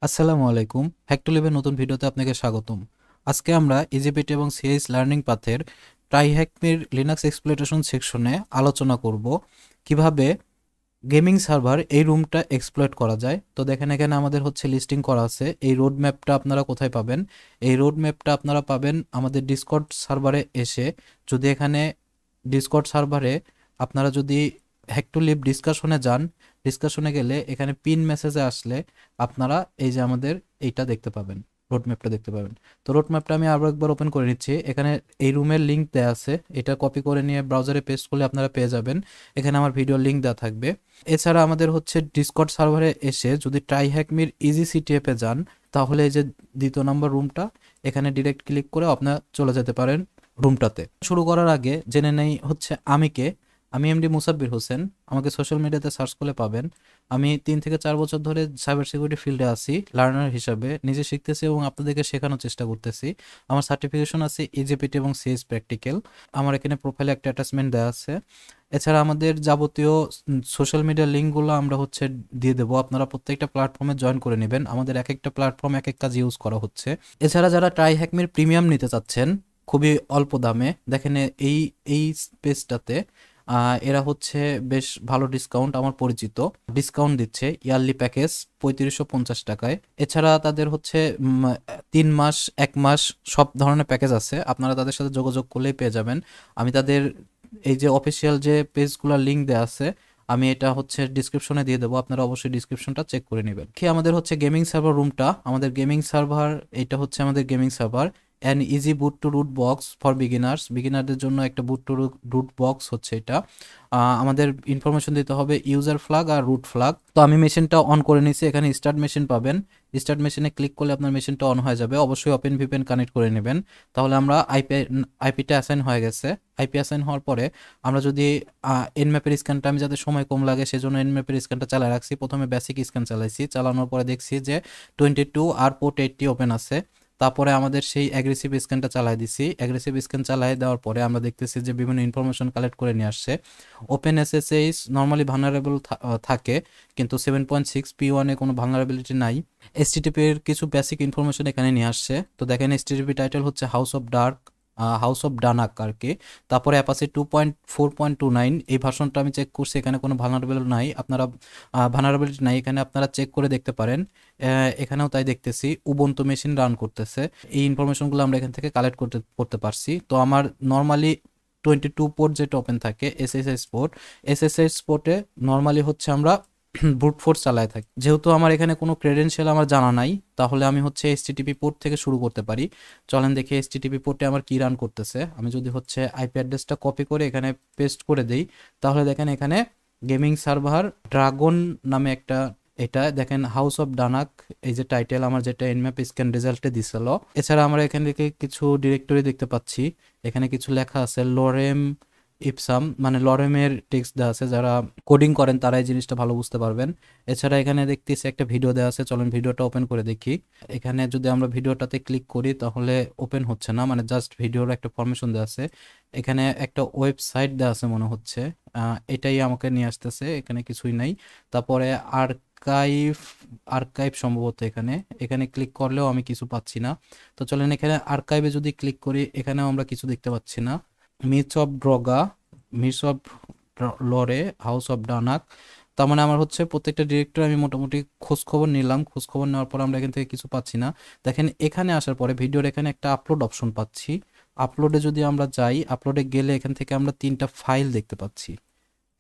আসসালামু আলাইকুম। হ্যাক2লিভের নতুন ভিডিওতে আপনাকে স্বাগতম। আজকে আমরা ইজিপিটি এবং সিএস লার্নিং পাথের ট্রাইহ্যাকমির লিনাক্স এক্সপ্লয়টেশন সেকশনে আলোচনা করব কিভাবে গেমিং সার্ভার এই রুমটা এক্সপ্লয়েট করা যায়। তো দেখেন এখানে আমাদের হচ্ছে লিস্টিং করা আছে। এই রোড ম্যাপটা আপনারা কোথায় পাবেন? এই রোড ম্যাপটা আপনারা পাবেন আমাদের ডিসকর্ড সার্ভারে এসে। যদি এখানে ডিসকর্ড সার্ভারে আপনারা যদি হ্যাক2লিভ ডিসকাশনে যান, ডিসকাশনে গেলে এখানে পিন মেসেজে আসলে আপনারা এই যে আমাদের এইটা দেখতে পাবেন, রোড ম্যাপটা দেখতে পাবেন। তো রোড ম্যাপটা আমি আরও একবার ওপেন করে নিচ্ছি। এখানে এই রুমের লিঙ্ক দেওয়া আছে, এটা কপি করে নিয়ে ব্রাউজারে পেস্ট করলে আপনারা পেয়ে যাবেন। এখানে আমার ভিডিও লিঙ্ক দেওয়া থাকবে। এছাড়া আমাদের হচ্ছে ডিসকর্ড সার্ভারে এসে যদি ট্রাইহ্যাকমির ইজি সিটিএফে যান, তাহলে এই যে দ্বিতীয় নম্বর রুমটা, এখানে ডিরেক্ট ক্লিক করে আপনারা চলে যেতে পারেন রুমটাতে। শুরু করার আগে জেনে নেই হচ্ছে আমি কে। আমি এমডি মুসাব্বির হোসেন। আমাকে সোশ্যাল মিডিয়াতে সার্চ করলে পাবেন। আমি 3 থেকে 4 বছর ধরে সাইবার সিকিউরিটি ফিল্ডে আছি লার্নার হিসাবে, নিজে শিখতেছি এবং আপনাদেরকে শেখানোর চেষ্টা করতেছি। আমার সার্টিফিকেশন আছে ইজিপিটি এবং সিএস প্র্যাকটিক্যাল। আমার এখানে প্রোফাইলে একটা অ্যাটাচমেন্ট দেওয়া আছে। এছাড়া আমাদের যাবতীয় সোশ্যাল মিডিয়ার লিঙ্কগুলো আমরা হচ্ছে দিয়ে দেবো, আপনারা প্রত্যেকটা প্ল্যাটফর্মে জয়েন করে নেবেন। আমাদের এক একটা প্ল্যাটফর্ম এক এক কাজ ইউজ করা হচ্ছে। এছাড়া যারা ট্রাইহ্যাকমির প্রিমিয়াম নিতে চাচ্ছেন খুবই অল্প দামে, দেখেন এই এই স্পেসটাতে এরা হচ্ছে বেশ ভালো ডিসকাউন্ট, আমার পরিচিত ডিসকাউন্ট দিচ্ছে। ইয়ারলি প্যাকেজ 3550 টাকায়। এছাড়া তাদের হচ্ছে 3 মাস 1 মাস সব ধরনের প্যাকেজ আছে, আপনারা তাদের সাথে যোগাযোগ করলেই পেয়ে যাবেন। আমি তাদের এই যে অফিসিয়াল যে পেজগুলোর লিঙ্ক দেওয়া আছে, আমি এটা হচ্ছে ডিসক্রিপশনে দিয়ে দেবো, আপনারা অবশ্যই ডিসক্রিপশনটা চেক করে নেবেন। কি আমাদের হচ্ছে গেমিং সার্ভার রুমটা, আমাদের গেমিং সার্ভার, এটা হচ্ছে আমাদের gaming server. An easy boot to root box for বিগিনারদের জন্য একটা বুট টু রুট বক্স হচ্ছে এটা। আমাদের ইনফরমেশন দিতে হবে ইউজার ফ্ল্যাগ আর রুট ফ্ল্যাগ। তো আমি মেশিনটা অন করে নিয়েছি, এখানে স্টার্ট মেশিন পাবেন। স্টার্ট মেশিনে ক্লিক করলে আপনার মেশিনটা অন হয়ে যাবে। অবশ্যই ওপেন ভিপিএন কানেক্ট করে নেবেন, তাহলে আমরা আইপিটা অ্যাসাইন হয়ে গেছে। আইপি অ্যাসাইন হওয়ার পরে আমরা যদি এনম্যাপের স্ক্যানটা, আমি যাতে সময় কম লাগে সেজন্য এনম্যাপের স্ক্যানটা চালিয়ে রাখছি। প্রথমে বেসিক স্ক্যান চালাইছি, চালানোর পরে দেখছি যে 22 আর পোর্ট 80 ওপেন আছে। তারপরে আমাদের সেই অ্যাগ্রেসিভ স্ক্যানটা চালাই দিছি। অ্যাগ্রেসিভ স্ক্যান চালাই দেওয়ার পরে আমরা দেখতেছি যে বিভিন্ন ইনফরমেশন কালেক্ট করে নিয়ে আসছে। ওপেন এসএসএইচ নর্মালি ভালনারেবল থাকে, কিন্তু 7.6p1-এ কোনো ভালনারেবিলিটি নাই। এসটিটিপির কিছু বেসিক ইনফরমেশন এখানে নিয়ে আসছে। তো দেখেন এসটিটিপি টাইটেল হচ্ছে হাউস অফ ডানাক আর কি। তারপরে অ্যাপাসি 2.4.29, এই ভার্সনটা আমি চেক করছি, এখানে কোনো ভালনারেবল নাই। আপনারা ভালনারেবিলিটি নাই এখানে, আপনারা চেক করে দেখতে পারেন। এখানেও তাই দেখতেছি উবুন্টু মেশিন রান করতেছে। এই ইনফরমেশনগুলো আমরা এখান থেকে কালেক্ট করতে পারছি। তো আমার নর্মালি 22 পোর্ট যেটা ওপেন থাকে এসএসএস পোর্টে নর্মালি হচ্ছে আমরা ব্রুট ফোর্স চালায় থাকি। যেহেতু আমার এখানে কোনো ক্রেডেনশিয়াল আমার জানা নাই, তাহলে আমি হচ্ছে এইচটিটিপি পোর্ট থেকে শুরু করতে পারি। চলেন দেখি এইচটিটিপি পোর্টে আমার কি রান করতেছে। আমি যদি হচ্ছে আইপি অ্যাড্রেসটা কপি করে এখানে পেস্ট করে দেই, তাহলে দেখেন এখানে গেমিং সার্ভার ড্রাগন নামে একটা, এটা দেখেন হাউস অফ ডানাক, এই যে টাইটেল আমার যেটা এনম্যাপ স্ক্যান রেজাল্টে দিছিল। এছাড়া আমরা এখান থেকে কিছু ডিরেক্টরি দেখতে পাচ্ছি, এখানে কিছু লেখা আছে লরেম ইপসাম, মানে লরেমের টেক্সট দেওয়া আছে। যারা কোডিং করেন তারা এই জিনিসটা ভালো বুঝতে পারবেন। এছাড়া এখানে দেখতেছি একটা ভিডিও দেওয়া আছে, চলেন ভিডিওটা ওপেন করে দেখি। এখানে যদি আমরা ভিডিওটাতে ক্লিক করি তাহলে ওপেন হচ্ছে না, মানে জাস্ট ভিডিওর একটা ফরমেশন দেওয়া আছে। এখানে একটা ওয়েবসাইট দেওয়া আছে মনে হচ্ছে, এটাই আমাকে নিয়ে আসতেছে, এখানে কিছুই নাই। তারপরে আর্কাইভ সম্ভবত এখানে, এখানে ক্লিক করলেও আমি কিছু পাচ্ছি না। তো চলেন এখানে আর্কাইভে যদি ক্লিক করি, এখানেও আমরা কিছু দেখতে পাচ্ছি না। Mitts of lore, house of Danak. তার মানে আমার হচ্ছে প্রত্যেকটা ডিরেক্টর আমি মোটামুটি খোঁজখবর নিলাম। খোঁজখবর নেওয়ার পর আমরা এখান থেকে কিছু পাচ্ছি না। দেখেন এখানে আসার পরে ভিডিওর এখানে একটা আপলোড অপশন পাচ্ছি। আপলোডে যদি আমরা যাই, আপলোডে গেলে এখান থেকে আমরা 3টা ফাইল দেখতে পাচ্ছি।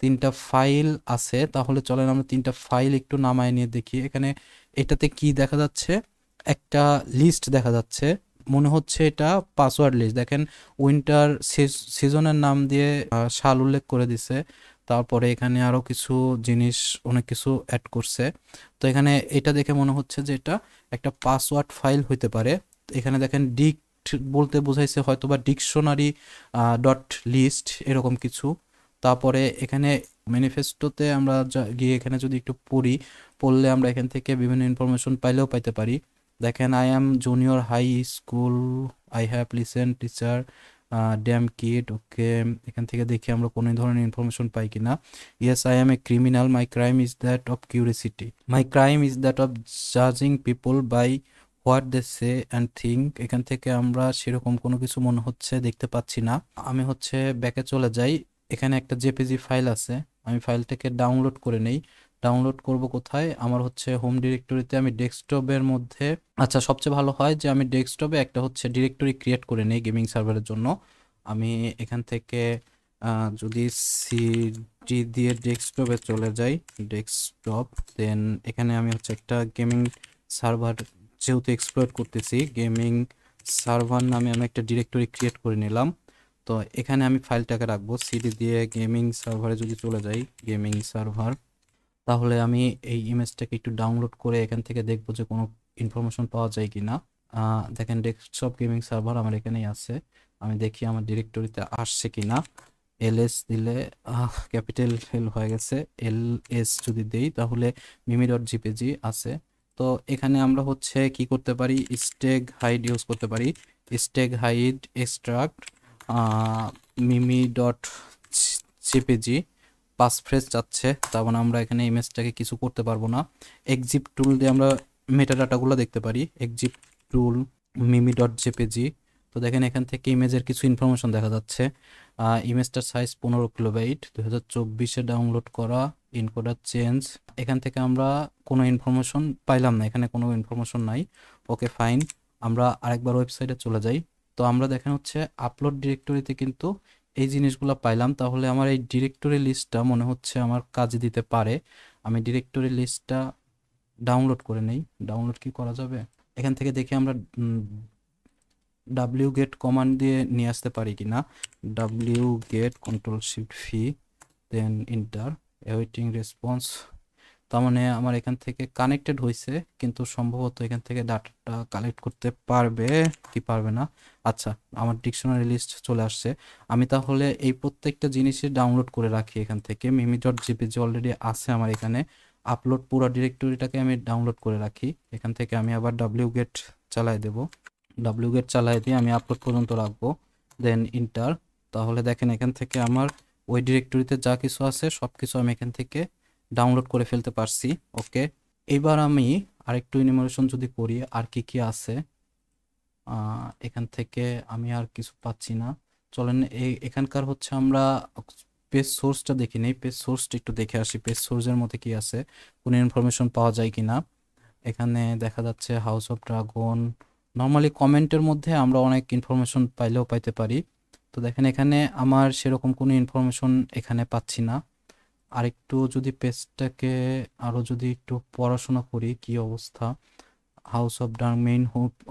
3টা ফাইল আছে, তাহলে চলেন আমরা 3টা ফাইল একটু নামায় নিয়ে দেখি। এখানে এটাতে কি দেখা যাচ্ছে, একটা লিস্ট দেখা যাচ্ছে, মনে হচ্ছে এটা পাসওয়ার্ড লিস্ট। দেখেন উইন্টার সিজনের নাম দিয়ে সাল উল্লেখ করে দিছে। তারপরে এখানে আরো কিছু জিনিস, অনেক কিছু অ্যাড করছে। তো এখানে এটা দেখে মনে হচ্ছে যে এটা একটা পাসওয়ার্ড ফাইল হইতে পারে। এখানে দেখেন ডিক্ট বলতে বোঝাইছে হয়তোবা ডিকশনারি ডট লিস্ট এরকম কিছু। তারপরে এখানে ম্যানিফেস্টোতে আমরা গিয়ে এখানে যদি একটু পড়লে আমরা এখান থেকে বিভিন্ন ইনফরমেশন পাইলেও পাইতে পারি। দেখেন I am junior high school, I have listen teacher, damn kit, okay. এখান থেকে দেখি আমরা কোনো ধরনের ইনফরমেশন পাই কিনা। Yes, I am a criminal, my crime is that of curiosity, my crime is that of জাজিং people by what they say and think. এখান থেকে আমরা সেরকম কোনো কিছু মনে হচ্ছে দেখতে পাচ্ছি না। আমি হচ্ছে ব্যাকে চলে যাই, এখানে একটা জেপিজি ফাইল আছে, আমি ফাইলটাকে ডাউনলোড করে নেই। ডাউনলোড করব কোথায়? আমার হচ্ছে হোম ডিরেক্টরিতে, আমি ডেস্কটপের মধ্যে, আচ্ছা সবচেয়ে ভালো হয় যে আমি ডেস্কটপে একটা হচ্ছে ডিরেক্টরি ক্রিয়েট করে নেই গেমিং সার্ভারের জন্য। আমি এখান থেকে যদি সিডি দিয়ে ডেস্কটপে চলে যাই, ডেস্কটপ, দেন এখানে আমি হচ্ছে একটা গেমিং সার্ভার যেহেতু এক্সপ্লয়েট করতেছি, গেমিং সার্ভার নামে আমি একটা ডিরেক্টরি ক্রিয়েট করে নিলাম। তো এখানে আমি ফাইলটাকে রাখবো, সিডি দিয়ে গেমিং সার্ভারে যদি চলে যাই, গেমিং সার্ভার, তাহলে আমি এই ইমেজটাকে একটু ডাউনলোড করে এখান থেকে দেখবো যে কোনো ইনফরমেশন পাওয়া যায় কি না। দেখেন ডেস্কটপ গেমিং সার্ভার আমার এখানেই আছে, আমি দেখি আমার ডিরেক্টরিতে আসছে কি না। এলএস দিলে ক্যাপিটাল এল হয়ে গেছে, এলএস যদি দেই তাহলে mimi.jpg আছে। তো এখানে আমরা হচ্ছে কি করতে পারি, স্টেগ হাইড ইউজ করতে পারি, steg hide extract mimi.jpg, pass phrase যাচ্ছে, তার মানে আমরা এখানে ইমেজটাকে কিছু করতে পারবো না। এক্সিপ টুল দিয়ে আমরা মেটাডাটাগুলো দেখতে পারি, এক্সিপ টুল mimi.jpg। তো দেখেন এখান থেকে ইমেজের কিছু ইনফরমেশন দেখা যাচ্ছে। ইমেজটার সাইজ 15 কিলোবাইট, 2024-এ ডাউনলোড করা, ইনকোডার চেঞ্জ। এখান থেকে আমরা কোনো ইনফরমেশন পাইলাম না, এখানে কোনো ইনফরমেশন নাই। ওকে ফাইন, আমরা আরেকবার ওয়েবসাইটে চলে যাই। তো আমরা দেখেন হচ্ছে আপলোড ডিরেক্টরিতে কিন্তু এই জিনিসগুলো পাইলাম, তাহলে আমার এই ডিরেক্টরি লিস্টটা মনে হচ্ছে আমার কাজে দিতে পারে। আমি ডিরেক্টরি লিস্টটা ডাউনলোড করে নেই, ডাউনলোড কি করা যাবে? এখান থেকে দেখি আমরা wget কমান্ড দিয়ে নিয়ে আসতে পারি কিনা। wget Ctrl+Shift+V, দেন ইন্টার, অ্যাওয়েটিং রেসপন্স। তার মানে আমার এখান থেকে কানেক্টেড হয়েছে, কিন্তু সম্ভবত এখান থেকে ডাটাটা কালেক্ট করতে পারবে কি পারবে না। আচ্ছা, আমার ডিকশনারি লিস্ট চলে আসছে। আমি তাহলে এই প্রত্যেকটা জিনিসই ডাউনলোড করে রাখি এখান থেকে, mimi.jpg অলরেডি আছে আমার এখানে। আপলোড পুরো ডিরেক্টরিটাকে আমি ডাউনলোড করে রাখি, এখান থেকে আমি আবার wget চালাই দেব, wget চালাই দিয়ে আমি আপলোড পর্যন্ত রাখবো, দেন ইন্টার। তাহলে দেখেন এখান থেকে আমার ওই ডিরেক্টরিতে যা কিছু আছে সব কিছু আমি এখান থেকে ডাউনলোড করে ফেলতে পারছি। ওকে, এবার আমি আরেকটু ইনিমেশন যদি করি আর কি কি আছে, এখান থেকে আমি আর কিছু পাচ্ছি না। চলেন এখানকার হচ্ছে আমরা পেজ সোর্সটা দেখি নেই, পেজ সোর্সটা একটু দেখে আসি, পেজ সোর্সের মধ্যে কি আছে, কোনো ইনফরমেশন পাওয়া যায় কিনা। এখানে দেখা যাচ্ছে হাউস অফ ড্রাগন, নর্মালি কমেন্টের মধ্যে আমরা অনেক ইনফরমেশন পাইলেও পাইতে পারি। তো দেখেন এখানে আমার সেরকম কোনো ইনফরমেশন এখানে পাচ্ছি না। আরেকটু যদি পেজটাকে আরও যদি একটু পড়াশোনা করি কি অবস্থা। House of dark main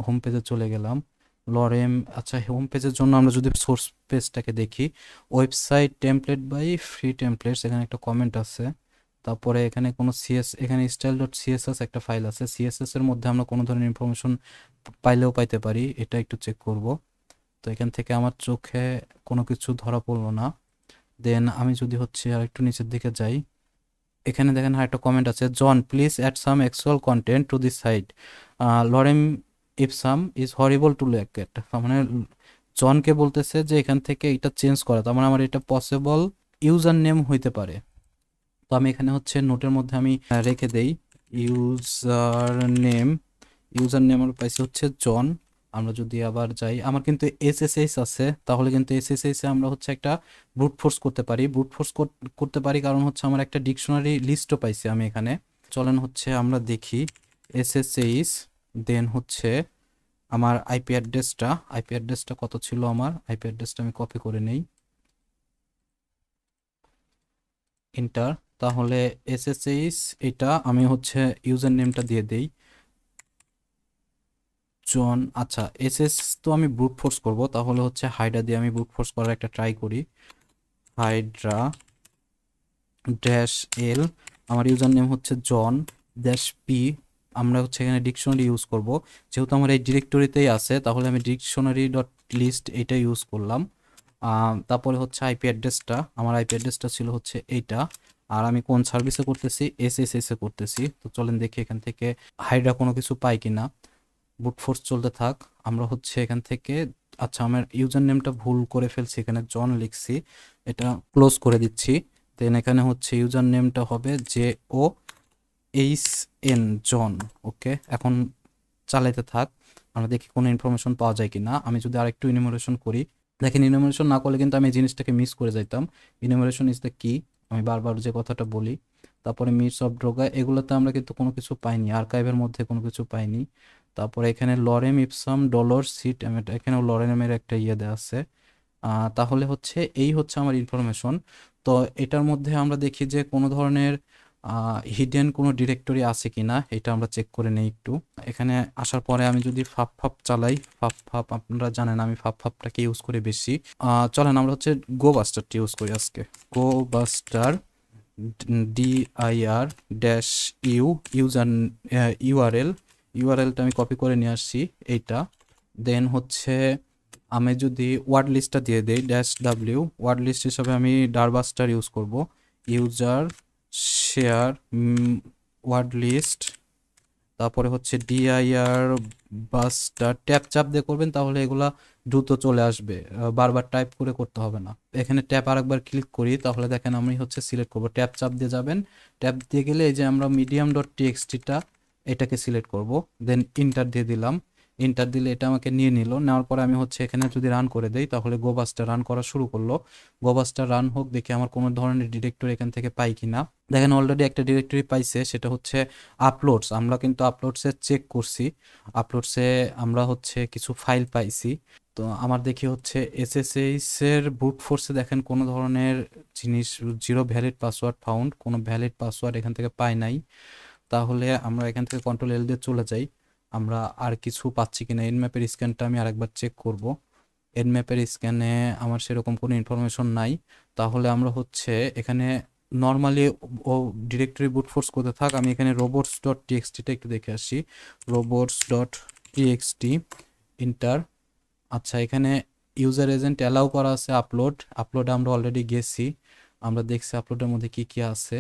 home পেজে চলে গেলাম, লরেম, আচ্ছা হোম পেজের জন্য আমরা যদি সোর্স পেজটাকে দেখি, website template by free templates, এখানে একটা কমেন্ট আছে। তারপরে এখানে কোনো এখানে style.css একটা ফাইল আছে, সিএসএস এর মধ্যে আমরা কোনো ধরনের ইনফরমেশন পাইলেও পাইতে পারি, এটা একটু চেক করব। তো এখান থেকে আমার চোখে কোনো কিছু ধরা পড়লো না। দেন আমি যদি হচ্ছে আর একটু নিচের দিকে যাই, এখানে দেখেন একটা কমেন্ট আছে, John please add some actual content to this site, lorem ipsum is horrible to look at. তার মানে জনকে বলতেছে যে এখান থেকে এটা চেঞ্জ করা, তার মানে আমার এটা পসিবল ইউজার নেম হইতে পারে। তো আমি এখানে হচ্ছে নোটের মধ্যে আমি রেখে দেই ইউজার নেম, ইউজার নেম আমার পাইছে হচ্ছে জন। আমরা যদি আবার যাই, আমার কিন্তু এসএসএস আছে, তাহলে কিন্তু এসএসএস এ আমরা হচ্ছে একটা ব্রুট ফোর্স করতে পারি, ব্রুট ফোর্স করতে পারি কারণ হচ্ছে আমার একটা ডিকশনারি লিস্টও পাইছি আমি এখানে। চলেন হচ্ছে আমরা দেখি এসএসএস, দেন হচ্ছে আমার আইপি অ্যাড্রেসটা কত ছিল, আমার আইপি অ্যাড্রেসটা আমি কপি করে নেই, ইন্টার। তাহলে এসএসএস এটা আমি হচ্ছে ইউজার নেমটা দিয়ে দেই জন। আচ্ছা এসএস তো আমি ব্রুট ফোর্স করব, তাহলে হচ্ছে হাইড্রা দিয়ে আমি ব্রুট ফোর্স করার একটা ট্রাই করি, হাইড্রা ড্যাশ এল, আমার ইউজার নেম হচ্ছে জন ড্যাশ পি। আমরা হচ্ছে এখানে ডিকশনারি ইউজ করব, যেহেতু আমার এই ডিরেক্টরিতেই আছে তাহলে আমি ডিকশনারি ডট লিস্ট এটা ইউজ করলাম। তারপরে হচ্ছে আইপি অ্যাড্রেসটা, আমার আইপি অ্যাড্রেসটা ছিল হচ্ছে এইটা, আর আমি কোন সার্ভিসে করতেছি, এসএসএস এ করতেছি। তো চলেন দেখি এখান থেকে হাইড্রা কোনো কিছু পাই কিনা। বুট ফোর্স চলতে থাক, আমরা হচ্ছে এখান থেকে আচ্ছা, আমার ইউজার নেমটা ভুল করে ফেলছি, এখানে জন লিখছি, এটা ক্লোজ করে দিচ্ছি। দেন এখানে হচ্ছে ইউজার নেমটা হবে JOHN জন। ওকে, এখন চালাইতে থাক, আমরা দেখি কোনো ইনফরমেশন পাওয়া যায় কি না। আমি যদি আরেকটু ইনুমারেশন করি, দেখেন ইনুমারেশন না করলে কিন্তু আমি এই জিনিসটাকে মিস করে যাইতাম। ইনুমারেশন ইজ দ্য কি, আমি বারবার যে কথাটা বলি। তারপরে মিটস অফ ড্রোগা, এগুলোতে আমরা কিন্তু কোনো কিছু পাইনি, আর্কাইভের মধ্যে কোনো কিছু পাইনি। তারপরে এখানে লরেম ইপসাম ডলর সিট, এখানেও লরেমের একটা ইয়ে দেওয়া আছে। তাহলে হচ্ছে এই হচ্ছে আমার ইনফরমেশন। তো এটার মধ্যে আমরা দেখি যে কোনো ধরনের হিডেন কোনো ডিরেক্টরি আছে কি না, এটা আমরা চেক করে নেই একটু। এখানে আসার পরে আমি যদি ফাপ চালাই, ফাপ আপনারা জানেন আমি ফাপটাকে ইউজ করি বেশি। চলেন আমরা হচ্ছে গো বাস্টারটি ইউজ করি আজকে। গো বাস্টার dir ড্যাশ ইউজার ইউআরএলটা আমি কপি করে নিয়ে আসছি এইটা। দেন হচ্ছে আমি যদি ওয়ার্ড লিস্টটা দিয়ে দিই -w, ওয়ার্ড লিস্ট হিসাবে আমি ডারবাস্টার ইউজ করব। ইউজার শেয়ার ওয়ার্ড লিস্ট, তারপরে হচ্ছে dir বাস্টার, ট্যাপ চাপ দিয়ে করবেন তাহলে এগুলা দ্রুত চলে আসবে, বারবার টাইপ করে করতে হবে না। এখানে ট্যাপ আরেকবার ক্লিক করি, তাহলে দেখেন আমি হচ্ছে সিলেক্ট করব, ট্যাপ চাপ দিয়ে যাবেন, ট্যাপ দিয়ে গেলে এই যে আমরা মিডিয়াম ডট টিএক্সটিটা এটাকে সিলেক্ট করব, দেন ইন্টার দিয়ে দিলাম। ইন্টার দিলে এটা আমাকে নিয়ে নিল, নেওয়ার পরে আমি হচ্ছে এখানে যদি রান করে দেই তাহলে গোবাস্টার রান করা শুরু করলো। গোবাস্টার রান হোক, দেখি আমার কোনো ধরনের ডিরেক্টরি এখান থেকে পাই কিনা। দেখেন অলরেডি একটা ডিরেক্টরি পাইছে, সেটা হচ্ছে আপলোডস। আমরা কিন্তু আপলোডসে চেক করছি, আপলোডসে আমরা হচ্ছে কিছু ফাইল পাইছি। তো আমার দেখি হচ্ছে এসএসএইচ এর ব্রুট ফোর্সে দেখেন কোনো ধরনের জিনিস, জিরো ভ্যালিড পাসওয়ার্ড ফাউন্ড, কোনো ভ্যালিড পাসওয়ার্ড এখান থেকে পাই নাই। তাহলে আমরা এখান থেকে কন্ট্রোল এল দিয়ে চলে যাই, আমরা আর কিছু পাচ্ছি কিনা। এন ম্যাপের স্ক্যানটা আমি আরেকবার চেক করব, এন ম্যাপের স্ক্যানে আমার সেরকম কোনো ইনফরমেশন নাই। তাহলে আমরা হচ্ছে এখানে নর্মালি ও ডিরেক্টরি বুট ফোর্স করতে থাক, আমি এখানে রোবটস ডট টিএক্সটিটা একটু দেখে আসি। Robots dot TXT inter. আচ্ছা, এখানে ইউজার এজেন্ট অ্যালাউ করা আছে, আপলোডে আমরা অলরেডি গেছি, আমরা দেখছি আপলোডের মধ্যে কি কি আছে।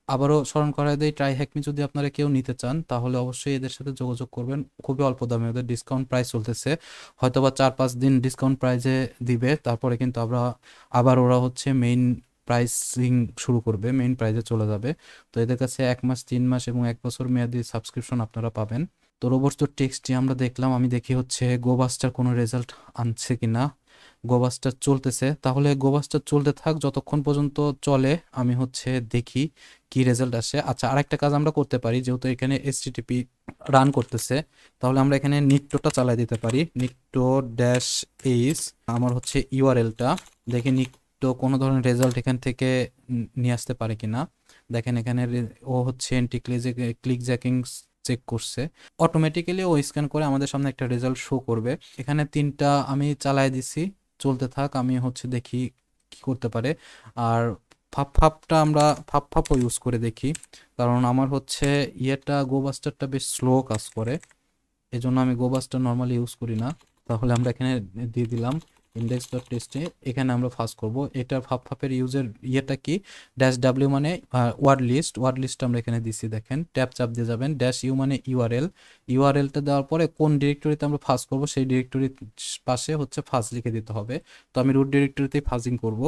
আবারও স্মরণ করায় দেই, ট্রাই হ্যাকমি যদি আপনারা কেউ নিতে চান তাহলে অবশ্যই এদের সাথে যোগাযোগ করবেন, খুবই অল্প দামে, ওদের ডিসকাউন্ট প্রাইস চলতেছে, হয়তোবা 4-5 দিন ডিসকাউন্ট প্রাইসে দিবে, তারপরে কিন্তু আবার ওরা হচ্ছে মেইন প্রাইসিং শুরু করবে, মেইন প্রাইসে চলে যাবে। তো এদের কাছে 1 মাস, 3 মাস এবং 1 বছর মেয়াদি সাবস্ক্রিপশন আপনারা পাবেন। তো রোবটস ডট টেক্সটি আমরা দেখলাম, আমি দেখি হচ্ছে গোবাস্টার কোনো রেজাল্ট আনছে কিনা। গোবাস্টার চলতেছে, তাহলে গোবাস্টার চলতে থাক, যতক্ষণ পর্যন্ত চলে আমি হচ্ছে দেখি কি রেজাল্ট আসে। আচ্ছা, আরেকটা কাজ আমরা করতে পারি, যেহেতু এখানে এইচটিটিপি রান করতেছে, তাহলে আমরা এখানে নিকটোটা চালাই দিতে পারি, নিকটো ড্যাশ এইচ, আমার হচ্ছে ইউআরএলটা, দেখি নিকটো কোনো ধরনের রেজাল্ট এখান থেকে নিয়ে আসতে পারে কিনা। দেখেন এখানে ও হচ্ছে এন্টি ক্লিক জ্যাকিং চেক করছে, অটোমেটিক্যালি ও স্ক্যান করে আমাদের সামনে একটা রেজাল্ট শো করবে। এখানে 3টা আমি চালাই দিছি, চলতে থাক, আমি হচ্ছে দেখি কি করতে পারে। আর ফাপটা আমরা ফাপও ইউজ করে দেখি, কারণ আমার হচ্ছে ইয়েটা গোবাস্টারটা বেশ স্লো কাজ করে, এই জন্য আমি গোবাস্টার নর্মালি ইউজ করি না। তাহলে আমরা এখানে দিয়ে দিলাম ইন্ডেক্স ডট টেস্টে, এখানে আমরা ফার্স্ট করব। এটার ফাপের ইউজের ইয়েটা কি, -w মানে ওয়ার্ড লিস্ট আমরা এখানে দিচ্ছি, দেখেন ট্যাপ চাপ দিয়ে যাবেন, -u মানে ইউআরএলটা দেওয়ার পরে কোন ডিরেক্টরিতে আমরা ফার্স্ট করব সেই ডিরেক্টরির পাশে হচ্ছে ফার্স্ট লিখে দিতে হবে। তো আমি রুট ডিরেক্টরিতেই ফাজিং করব।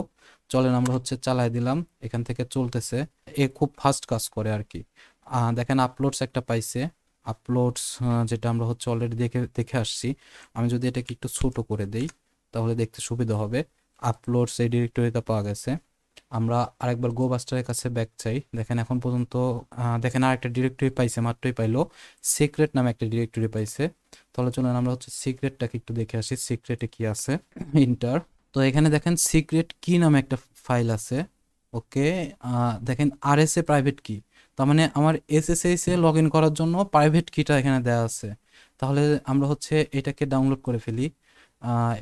চলেন আমরা হচ্ছে চালাই দিলাম, এখান থেকে চলতেছে, এ খুব ফাস্ট কাজ করে আর কি। দেখেন আপলোডস একটা পাইছে, আপলোডস যেটা আমরা হচ্ছে অলরেডি দেখে আসছি। আমি যদি এটাকে একটু ছোট করে দেই তাহলে দেখতে সুবিধা হবে। আপলোডস এই ডিরেক্টরিটা পাওয়া গেছে, আমরা আরেকবার গোবাস্টারের কাছে ব্যাক চাই। দেখেন এখন পর্যন্ত দেখেন আরেকটা ডিরেক্টরি পাইছে, মাত্রই পাইলো, সিক্রেট নামে একটা ডিরেক্টরি পাইছে। তাহলে চলুন আমরা হচ্ছে সিক্রেটটাকে একটু দেখে আসি, সিক্রেটে কি আছে। ইন্টার, তো এখানে দেখেন সিক্রেট কি নামে একটা ফাইল আছে। ওকে, দেখেন আরএসএ প্রাইভেট কি, তার মানে আমার এসএসএইচ এ লগ ইন করার জন্য প্রাইভেট কিটা এখানে দেওয়া আছে। তাহলে আমরা হচ্ছে এটাকে ডাউনলোড করে ফেলি,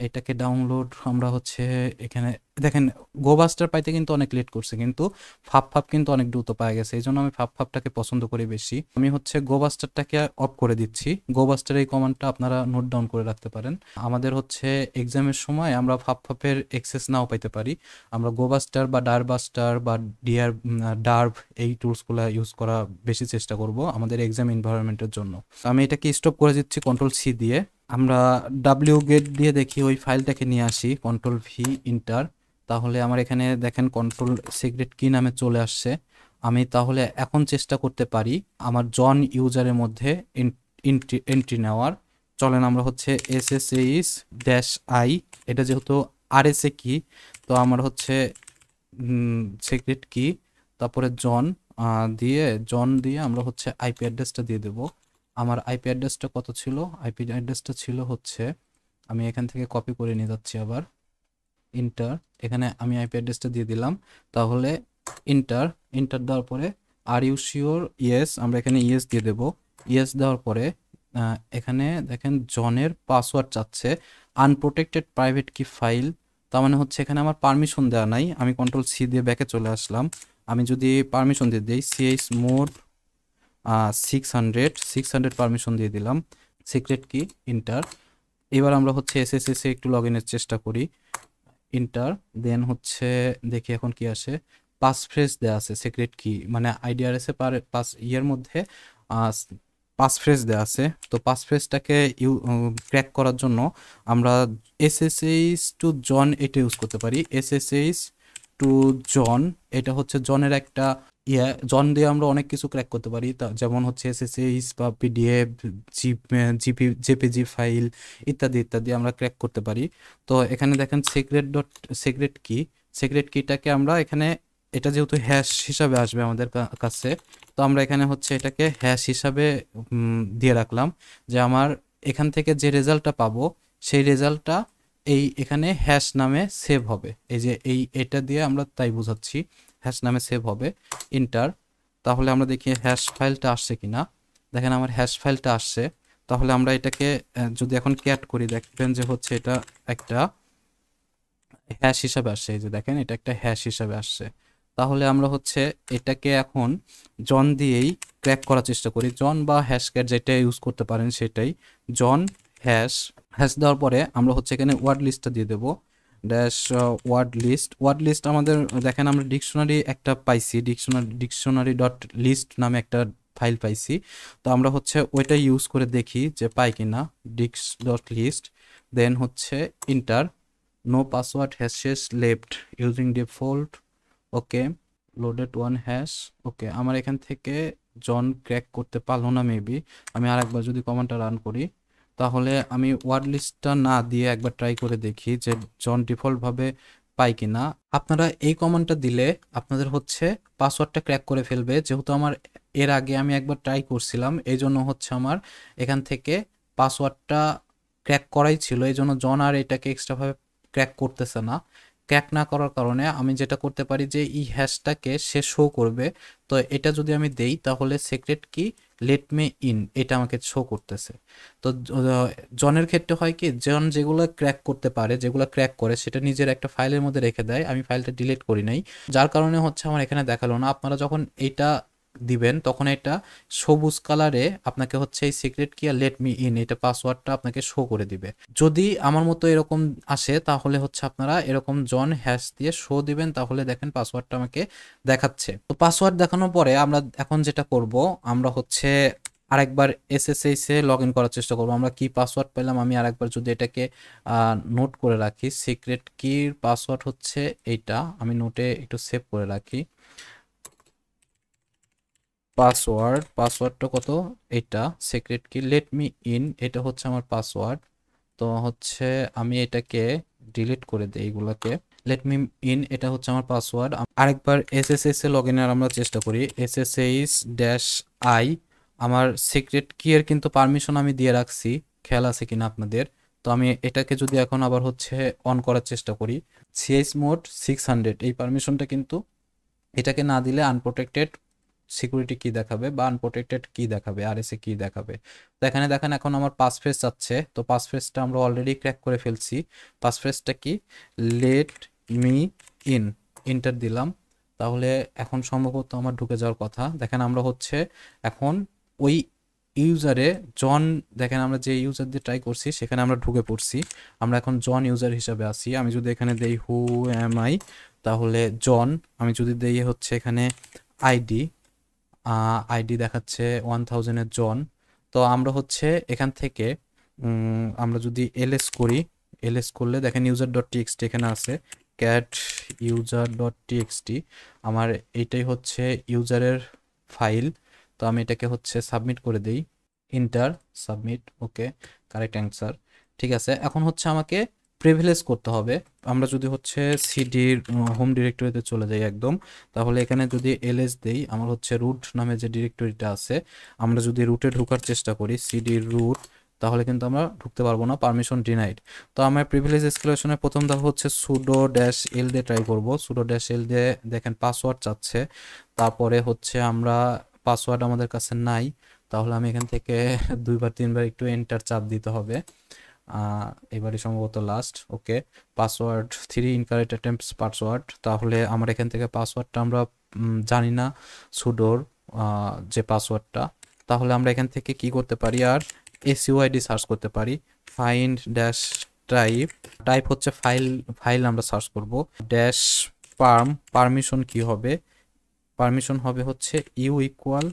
এটাকে ডাউনলোড আমরা হচ্ছে এখানে দেখেন গোবাস্টার পাইতে কিন্তু অনেক লেট করছে, কিন্তু ফাপ কিন্তু অনেক দ্রুত পাওয়া গেছে, এই জন্য আমি ফাপটাকে পছন্দ করি বেশি। আমি হচ্ছে গোবাস্টারটাকে অফ করে দিচ্ছি, গোবাস্টার এই কমান্ডটা আপনারা নোট ডাউন করে রাখতে পারেন। আমাদের হচ্ছে এক্সামের সময় আমরা ফাপের অ্যাক্সেস নাও পাইতে পারি, আমরা গোবাস্টার বা ডারবাস্টার বা ডার্ভ এই টুলসগুলো ইউজ করা বেশি চেষ্টা করব আমাদের এক্সাম এনভায়রনমেন্টের জন্য। আমি এটাকে স্টপ করে দিচ্ছি কন্ট্রোল সি দিয়ে। আমরা ডাব্লিউ গেট দিয়ে দেখি ওই ফাইলটাকে নিয়ে আসি, কন্ট্রোল ভি ইন্টার। তাহলে আমার এখানে দেখেন কন্ট্রোল সিক্রেট কি নামে চলে আসছে। আমি তাহলে এখন চেষ্টা করতে পারি আমার জন ইউজারের মধ্যে এন্ট্রি নেওয়ার। চলেন আমরা হচ্ছে এসএসএইচ ড্যাশ আই, এটা যেহেতু আরএসএ কি, তো আমার হচ্ছে সিক্রেট কি, তারপরে জন দিয়ে আমরা হচ্ছে আইপি অ্যাড্রেসটা দিয়ে দেব। আমার আইপি অ্যাড্রেসটা কত ছিল? আইপি অ্যাড্রেসটা ছিল হচ্ছে, আমি এখান থেকে কপি করে নিয়ে যাচ্ছি আবার, ইন্টার। এখানে আমি আইপি অ্যাড্রেসটা দিয়ে দিলাম। তাহলে ইন্টার, ইন্টার দেওয়ার পরে আর ইউ শিওর, ইয়েস, আমরা এখানে ইয়েস দিয়ে দেব। ইয়েস দেওয়ার পরে এখানে দেখেন জনের পাসওয়ার্ড চাচ্ছে, আনপ্রোটেক্টেড প্রাইভেট কি ফাইল। তার মানে হচ্ছে এখানে আমার পারমিশন দেওয়া নাই। আমি কন্ট্রোল সি দিয়ে ব্যাকে চলে আসলাম। আমি যদি পারমিশন দিয়ে দিই সিএইচ মোড 600 পারমিশন দিয়ে দিলাম, সিক্রেট কি ইন্টার। এবার আমরা হচ্ছে এসএসএস এ একটু লগ ইনের চেষ্টা করি, ইন্টার। দেন হচ্ছে দেখি এখন কি আসে, পাস ফ্রেজ দেওয়া আছে সিক্রেট কি, মানে আইডিআরএস এ পাস ইয়ের মধ্যে পাস ফ্রেজ দেওয়া আছে। তো পাস ফ্রেজটাকে ক্র্যাক করার জন্য আমরা এসএসএইচ টু জন এটা ইউজ করতে পারি। এসএসএইচ টু জন, এটা হচ্ছে জনের একটা জন দিয়ে আমরা অনেক কিছু ক্র্যাক করতে পারি, যেমন হচ্ছে এসএসএইচ বা পিডিএফ, জেপিজি ফাইল ইত্যাদি ইত্যাদি আমরা ক্র্যাক করতে পারি। তো এখানে দেখেন সিক্রেট কিটাকে আমরা এখানে, এটা যেহেতু হ্যাশ হিসাবে আসবে আমাদের কাছে, তো আমরা এখানে হচ্ছে এটাকে হ্যাশ হিসাবে দিয়ে রাখলাম, যে আমার এখান থেকে যে রেজাল্টটা পাবো সেই রেজাল্টটা এখানে হ্যাশ নামে সেভ হবে। এই যে এটা দিয়ে আমরা তাই বোঝাচ্ছি, হ্যাশ নামে সেভ হবে, ইন্টার। তাহলে আমরা দেখি হ্যাশ ফাইলটা আসছে কিনা। দেখেন আমার হ্যাশ ফাইলটা আসছে। তাহলে আমরা এটাকে যদি এখন ক্যাট করি, দেখবেন যে হচ্ছে এটা একটা হ্যাশ হিসাবে আসছে। এই যে দেখেন এটা একটা হ্যাশ হিসাবে আসছে। তাহলে আমরা হচ্ছে এটাকে এখন জন দিয়েই ক্র্যাক করার চেষ্টা করি, জন বা হ্যাশ ক্যাট যেটা ইউজ করতে পারেন সেটাই। জন হ্যাশ, হ্যাশ দেওয়ার পরে আমরা হচ্ছে এখানে ওয়ার্ড লিস্টটা দিয়ে দেবো, ড্যাশ ওয়ার্ড লিস্ট আমাদের দেখেন আমরা ডিকশনারি একটা পাইছি, ডিকশনারি ডট লিস্ট নামে একটা ফাইল পাইছি। তো আমরা হচ্ছে ওইটা ইউজ করে দেখি যে পাই কিনা, ডিক্স ডট লিস্ট। দেন হচ্ছে enter, no password hashes left using default, okay, loaded one hash, okay. আমার এখান থেকে জন ক্র্যাক করতে পারলো না মেবি। আমি আর একবার যদি কমান্ডটা রান করি, তাহলে আমি ওয়ার্ড লিস্টটা না দিয়ে একবার ট্রাই করে দেখি যে জন ডিফল্টভাবে পাই কিনা। আপনারা এই কমান্ডটা দিলে আপনাদের হচ্ছে পাসওয়ার্ডটা ক্র্যাক করে ফেলবে, যেহেতু আমার এর আগে আমি একবার ট্রাই করছিলাম, এই জন্য হচ্ছে আমার এখান থেকে পাসওয়ার্ডটা ক্র্যাক করাই ছিল, এই জন্য জন আর এটাকে এক্সট্রাভাবে ক্র্যাক করতেছে না। ক্র্যাক না করার কারণে আমি যেটা করতে পারি যে এই হ্যাশটাকে সে শো করবে। তো এটা যদি আমি দেই তাহলে সিক্রেট কি লেট মি ইন এটা আমাকে শো করতেছে। তো জনের ক্ষেত্রে হয় কি, জন যেগুলো ক্র্যাক করতে পারে, যেগুলো ক্র্যাক করে সেটা নিজের একটা ফাইলের মধ্যে রেখে দেয়, আমি ফাইলটা ডিলিট করি নাই, যার কারণে হচ্ছে আমার এখানে দেখালো না। আপনারা যখন এইটা দিবেন তখন এটা সবুজ কালারে আপনাকে হচ্ছে এই সিক্রেট কি আর লেট মি ইন এটা পাসওয়ার্ডটা আপনাকে শো করে দিবে। যদি আমার মতো এরকম আসে তাহলে হচ্ছে আপনারা এরকম জন হ্যাশ দিয়ে শো দিবেন, তাহলে দেখেন পাসওয়ার্ডটা আমাকে দেখাচ্ছে। তো পাসওয়ার্ড দেখানোর পরে আমরা এখন যেটা করব, আমরা হচ্ছে আরেকবার এসএসএইচ এ লগ ইন করার চেষ্টা করবো। আমরা কি পাসওয়ার্ড পেলাম আমি আরেকবার যদি এটাকে নোট করে রাখি, সিক্রেট কির পাসওয়ার্ড হচ্ছে এইটা, আমি নোটে একটু সেভ করে রাখি। পাসওয়ার্ডটা কত, এটা সিক্রেট কি লেট মি ইন এটা হচ্ছে আমার পাসওয়ার্ড। তো হচ্ছে আমি এটাকে ডিলিট করে দিই, এইগুলোকে লেট মি ইন এটা হচ্ছে আমার পাসওয়ার্ড। আরেকবার এসএসএস এ লগ ইনের আমরা চেষ্টা করি, এসএসএইচ ড্যাশ আই। আমার সিক্রেট কি এর কিন্তু পারমিশন আমি দিয়ে রাখছি, খেয়াল আছে কিনা আপনাদের। তো আমি এটাকে যদি এখন আবার হচ্ছে অন করার চেষ্টা করি, সিএইচ মোড 600 এই পারমিশনটা কিন্তু এটাকে না দিলে আনপ্রোটেক্টেড সিকিউরিটি কি দেখাবে বা আনপ্রোটেক্টেড কি দেখাবে, আরএসএ কি দেখাবে। তো এখানে দেখেন এখন আমার পাস ফ্রেজ চাচ্ছে, তো পাস ফ্রেজটা আমরা অলরেডি ক্র্যাক করে ফেলছি। পাস ফ্রেজটা কি লেট মি ইন, ইন্টার দিলাম। তাহলে এখন সম্ভবত আমার ঢুকে যাওয়ার কথা। দেখেন আমরা হচ্ছে এখন ওই ইউজারে জন, দেখেন আমরা যে ইউজার দিয়ে ট্রাই করছি সেখানে আমরা ঢুকে পড়ছি, আমরা এখন জন ইউজার হিসাবে আছি। আমি যদি এখানে দেই হু এম আই, তাহলে জন, আমি যদি দেই হচ্ছে এখানে আইডি, আইডি দেখাচ্ছে 1000 এর জন। তো আমরা হচ্ছে এখান থেকে আমরা যদি এলএস করি, এলএস করলে দেখেন ইউজার ডট টিএক্সটি এখানে আছে, ক্যাট ইউজার ডট টিএক্সটি। আমার এইটাই হচ্ছে ইউজারের ফাইল। তো আমি এটাকে হচ্ছে সাবমিট করে দিই, ইন্টার, সাবমিট, ওকে, কারেক্ট অ্যান্সার। ঠিক আছে, এখন হচ্ছে আমাকে প্রিভিলেজ করতে হবে। আমরা যদি হচ্ছে সিডির হোম ডিরেক্টরিতে চলে যাই একদম, তাহলে এখানে যদি এলএস দেই, আমার হচ্ছে রুট নামে যে ডিরেক্টরিটা আছে, আমরা যদি রুটে ঢোকার চেষ্টা করি সিডির রুট, তাহলে কিন্তু আমরা ঢুকতে পারবো না, পারমিশন ডিনাইড। তো আমার প্রিভিলেজ এসকেলেশনের প্রথম ধাপ হচ্ছে সুডো ড্যাশ এল দিয়ে ট্রাই করব। সুডো ড্যাশ এল দিয়ে দেখেন পাসওয়ার্ড চাচ্ছে, তারপরে হচ্ছে আমরা পাসওয়ার্ড আমাদের কাছে নাই, তাহলে আমি এখান থেকে 2-3 বার একটু এন্টার চাপ দিতে হবে। এবারে সম্ভবত লাস্ট, ওকে, পাসওয়ার্ড 3 ইনকারেক্ট অ্যাটেম্পটস পাসওয়ার্ড। তাহলে আমার এখান থেকে পাসওয়ার্ডটা আমরা জানি না, সুডোর যে পাসওয়ার্ডটা। তাহলে আমরা এখান থেকে কি করতে পারি, আর এসইউআইডি সার্চ করতে পারি, ফাইন্ড ড্যাশ টাইপ, টাইপ হচ্ছে ফাইল, ফাইল আমরা সার্চ করব, ড্যাশ পারমিশন কি হবে, পারমিশন হবে হচ্ছে ইউ ইকুয়াল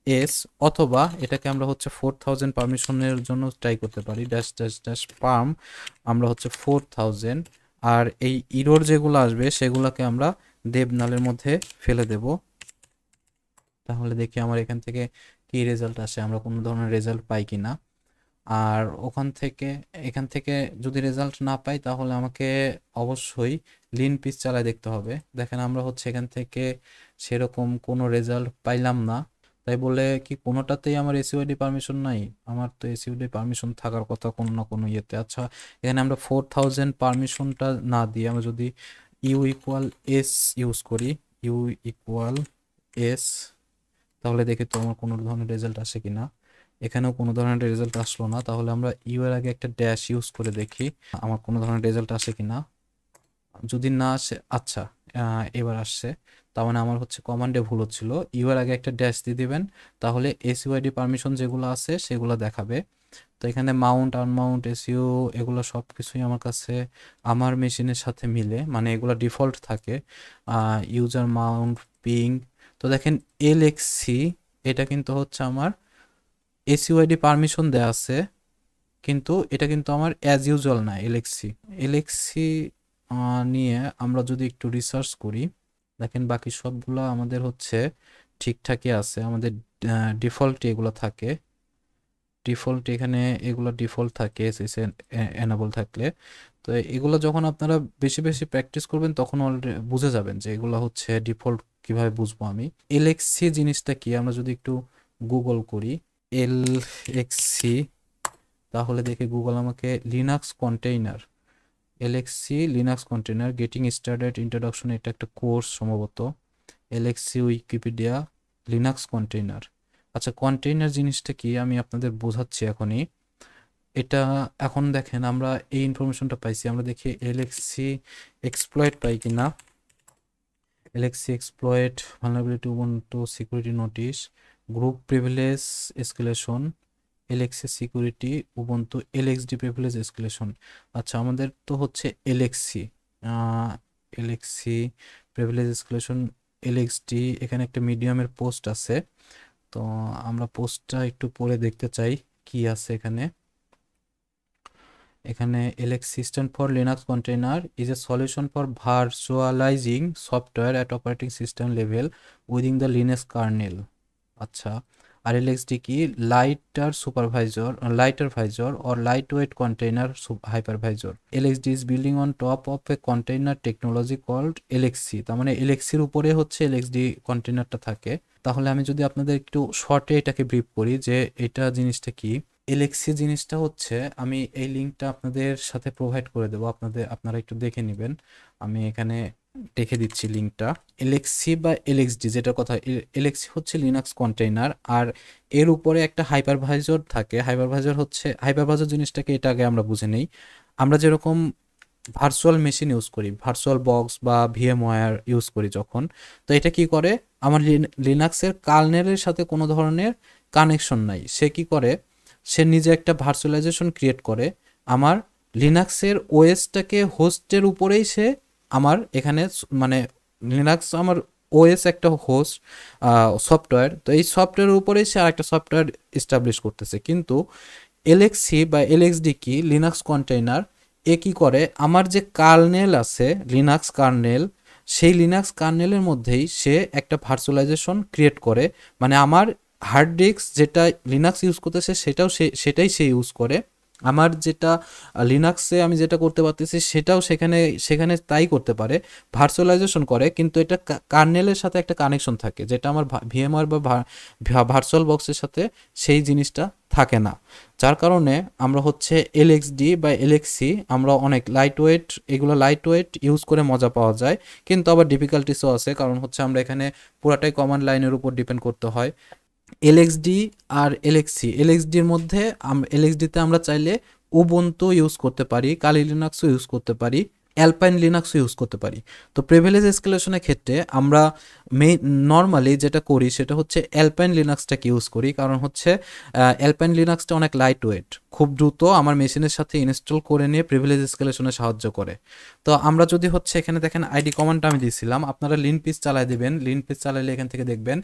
এস, অথবা এটাকে আমরা হচ্ছে 4000 পারমিশনের জন্য ট্রাই করতে পারি, ড্যাশ ড্যাশ ড্যাশ পার্ম, আমরা হচ্ছে 4000। আর এই ইরোর যেগুলো আসবে সেগুলোকে আমরা দেবনালের মধ্যে ফেলে দেব। তাহলে দেখি আমার এখান থেকে কি রেজাল্ট আসে, আমরা কোনো ধরনের রেজাল্ট পাই কি না। আর এখান থেকে যদি রেজাল্ট না পাই, তাহলে আমাকে অবশ্যই লিন পিস চালায় দেখতে হবে। দেখেন আমরা হচ্ছে এখান থেকে সেরকম কোনো রেজাল্ট পাইলাম না, তাই বলে কি কোনোটাতেই আমার এসইউআইডি পারমিশন নাই? আমার তো এসইউআইডি পারমিশন থাকার কথা কোনো না কোনো ইয়েতে। আচ্ছা, এখানে আমরা 4000 পারমিশনটা না দিয়ে আমরা যদি ইউ ইকুয়াল এস ইউজ করি, ইউ ইকুয়াল এস, তাহলে দেখি তো আমার কোনো ধরনের রেজাল্ট আসে কিনা। এখানেও কোনো ধরনের রেজাল্ট আসলো না, তাহলে আমরা ইউ এর আগে একটা ড্যাশ ইউজ করে দেখি আমার কোনো ধরনের রেজাল্ট আসে কিনা। যদি না আসে, আচ্ছা, এবার আসছে। তার মানে আমার হচ্ছে কমান্ডে ভুল হচ্ছিল, ইউ এর আগে একটা ড্যাশ দিয়ে দিবেন, তাহলে এসইউআইডি পারমিশন যেগুলো আছে সেগুলো দেখাবে। তো এখানে মাউন্ট, আনমাউন্ট, এসইউ, এগুলো সব কিছুই আমার কাছে আমার মেশিনের সাথে মিলে, মানে এগুলো ডিফল্ট থাকে। ইউজার মাউন্ট পিং, তো দেখেন এলএক্সি, এটা কিন্তু হচ্ছে আমার এসইউআইডি পারমিশন দেয়া আছে, কিন্তু এটা কিন্তু আমার অ্যাজ ইউজুয়াল না। এলএক্সি, এলএক্সি নিয়ে আমরা যদি একটু রিসার্চ করি, দেখেন বাকি সবগুলো আমাদের হচ্ছে ঠিকঠাকই আছে, আমাদের ডিফল্ট এগুলো থাকে, ডিফল্ট এখানে এগুলো ডিফল্ট থাকে এসএস এনাবল থাকলে। তো এগুলো যখন আপনারা বেশি বেশি প্র্যাকটিস করবেন, তখন অলরেডি বুঝে যাবেন যে এগুলো হচ্ছে ডিফল্ট। কিভাবে বুঝবো আমি এলএক্সি জিনিসটা কি? আমরা যদি একটু গুগল করি এলএক্সি, তাহলে দেখে গুগল আমাকে Linux container, LXC Linux container getting started introduction, এটা একটা কোর্স সম্ভবত, এলএক্সি উইকিপিডিয়া লিনাক্স কন্টেইনার। আচ্ছা, কন্টেইনার জিনিসটা কি আমি আপনাদের বোঝাচ্ছি এখনই। এটা এখন দেখেন আমরা এই ইনফরমেশনটা পাইছি, আমরা দেখি এলএক্সি এক্সপ্লয়েট পাই কিনা। LXC exploit, vulnerability, Ubuntu security notice, group privilege escalation, LXC security, Ubuntu LXD privilege escalation. আচ্ছা, আমাদের তো হচ্ছে এলএক্সি, এলএক্সি প্রিভিলেজ এসকেলেশন, এলএক্সডি, এখানে একটা মিডিয়ামের পোস্ট আছে। তো আমরা পোস্টটা একটু পড়ে দেখতে চাই কি আছে এখানে। এখানে LXC stand for Linux container is a solution for virtualizing software at operating system level within the Linux kernel. আচ্ছা, আর এলএক্সডি কি? Lighter supervisor, lighter visor or lightweight container hypervisor. LXD is building on top of a container technology called LXC. তার মানে এলএক্সির উপরে হচ্ছে এলএক্সডি কন্টেইনারটা থাকে। তাহলে আমি যদি আপনাদের একটু শর্টে এটাকে ব্রিফ করি যে এটা জিনিসটা কি। এলএক্সি জিনিসটা হচ্ছে, আমি এই লিঙ্কটা আপনাদের সাথে প্রোভাইড করে দেবো, আপনারা একটু দেখে নেবেন। আমি এখানে দেখে দিচ্ছি লিঙ্কটা। এলএক্সি বা এলএক্সডি যেটা কথা, এলএক্সি হচ্ছে লিনাক্স কন্টেইনার, আর এর উপরে একটা হাইপারভাইজর থাকে। হাইপারভাইজর জিনিসটাকে এটা আগে আমরা বুঝে নেই। আমরা যেরকম ভার্চুয়াল মেশিন ইউজ করি, ভার্চুয়াল বক্স বা ভিএমওয়্যার ইউজ করি যখন, তো এটা কি করে, আমার লিনাক্সের কার্নেলের সাথে কোনো ধরনের কানেকশন নাই। সে কি করে, সে নিজে একটা ভার্চুয়ালাইজেশন ক্রিয়েট করে, আমার লিনাক্সের ওএসটাকে হোস্টের উপরেই সে আমার এখানে, মানে লিনাক্স আমার ওএস একটা হোস্ট সফটওয়্যার, তো এই সফটওয়্যারের উপরেই সে আরেকটা সফটওয়্যার এস্টাবলিশ করতেছে। কিন্তু এলএক্সি বা এলএক্সডি কি লিনাক্স কন্টেইনার, এ কি করে আমার যে কার্নেল আছে লিনাক্স কার্নেল, সেই লিনাক্স কার্নেলের মধ্যেই সে একটা ভার্চুয়ালাইজেশন ক্রিয়েট করে, মানে আমার হার্ড ডিস্ক যেটা লিনাক্স ইউজ করতেছে সেটাই সে ইউজ করে, আমার যেটা লিনাক্সে আমি যেটা করতে পারতেছি সেটাও সেখানে সেখানে তাই করতে পারে, ভার্চুয়ালাইজেশন করে, কিন্তু এটা কার্নেলের সাথে একটা কানেকশন থাকে যেটা আমার ভিএমআর বা ভার্চুয়াল বক্সের সাথে সেই জিনিসটা থাকে না। যার কারণে আমরা হচ্ছে এলএক্সডি বা এলএক্সি আমরা অনেক লাইট ওয়েট, এগুলো লাইট ওয়েট ইউজ করে মজা পাওয়া যায়, কিন্তু আবার ডিফিকাল্টিসও আছে, কারণ হচ্ছে আমরা এখানে পুরাটাই কমান্ড লাইনের উপর ডিপেন্ড করতে হয়। এলএক্সডি আর এলএক্সি, এলএক্সডির মধ্যে এলএক্সডিতে আমরা চাইলে উবুন্টু ইউজ করতে পারি, কালি লিনাক্সও ইউজ করতে পারি, অ্যালপাইন লিনাক্সও ইউজ করতে পারি। তো প্রিভিলেজ এসকেলেশনের ক্ষেত্রে আমরা নর্মালি যেটা করি সেটা হচ্ছে অ্যালপাইন লিনাক্সটাকে ইউজ করি, কারণ হচ্ছে অ্যালপাইন লিনাক্সটা অনেক লাইট ওয়েট, খুব দ্রুত আমার মেশিনের সাথে ইনস্টল করে নিয়ে প্রিভিলেজ এসকেলেশনে সাহায্য করে। তো আমরা যদি হচ্ছে এখানে দেখেন আইডি কমান্ডটা আমি দিয়েছিলাম, আপনারা লিনপিস চালাই দিবেন, লিনপিস চালাইলে এখান থেকে দেখবেন,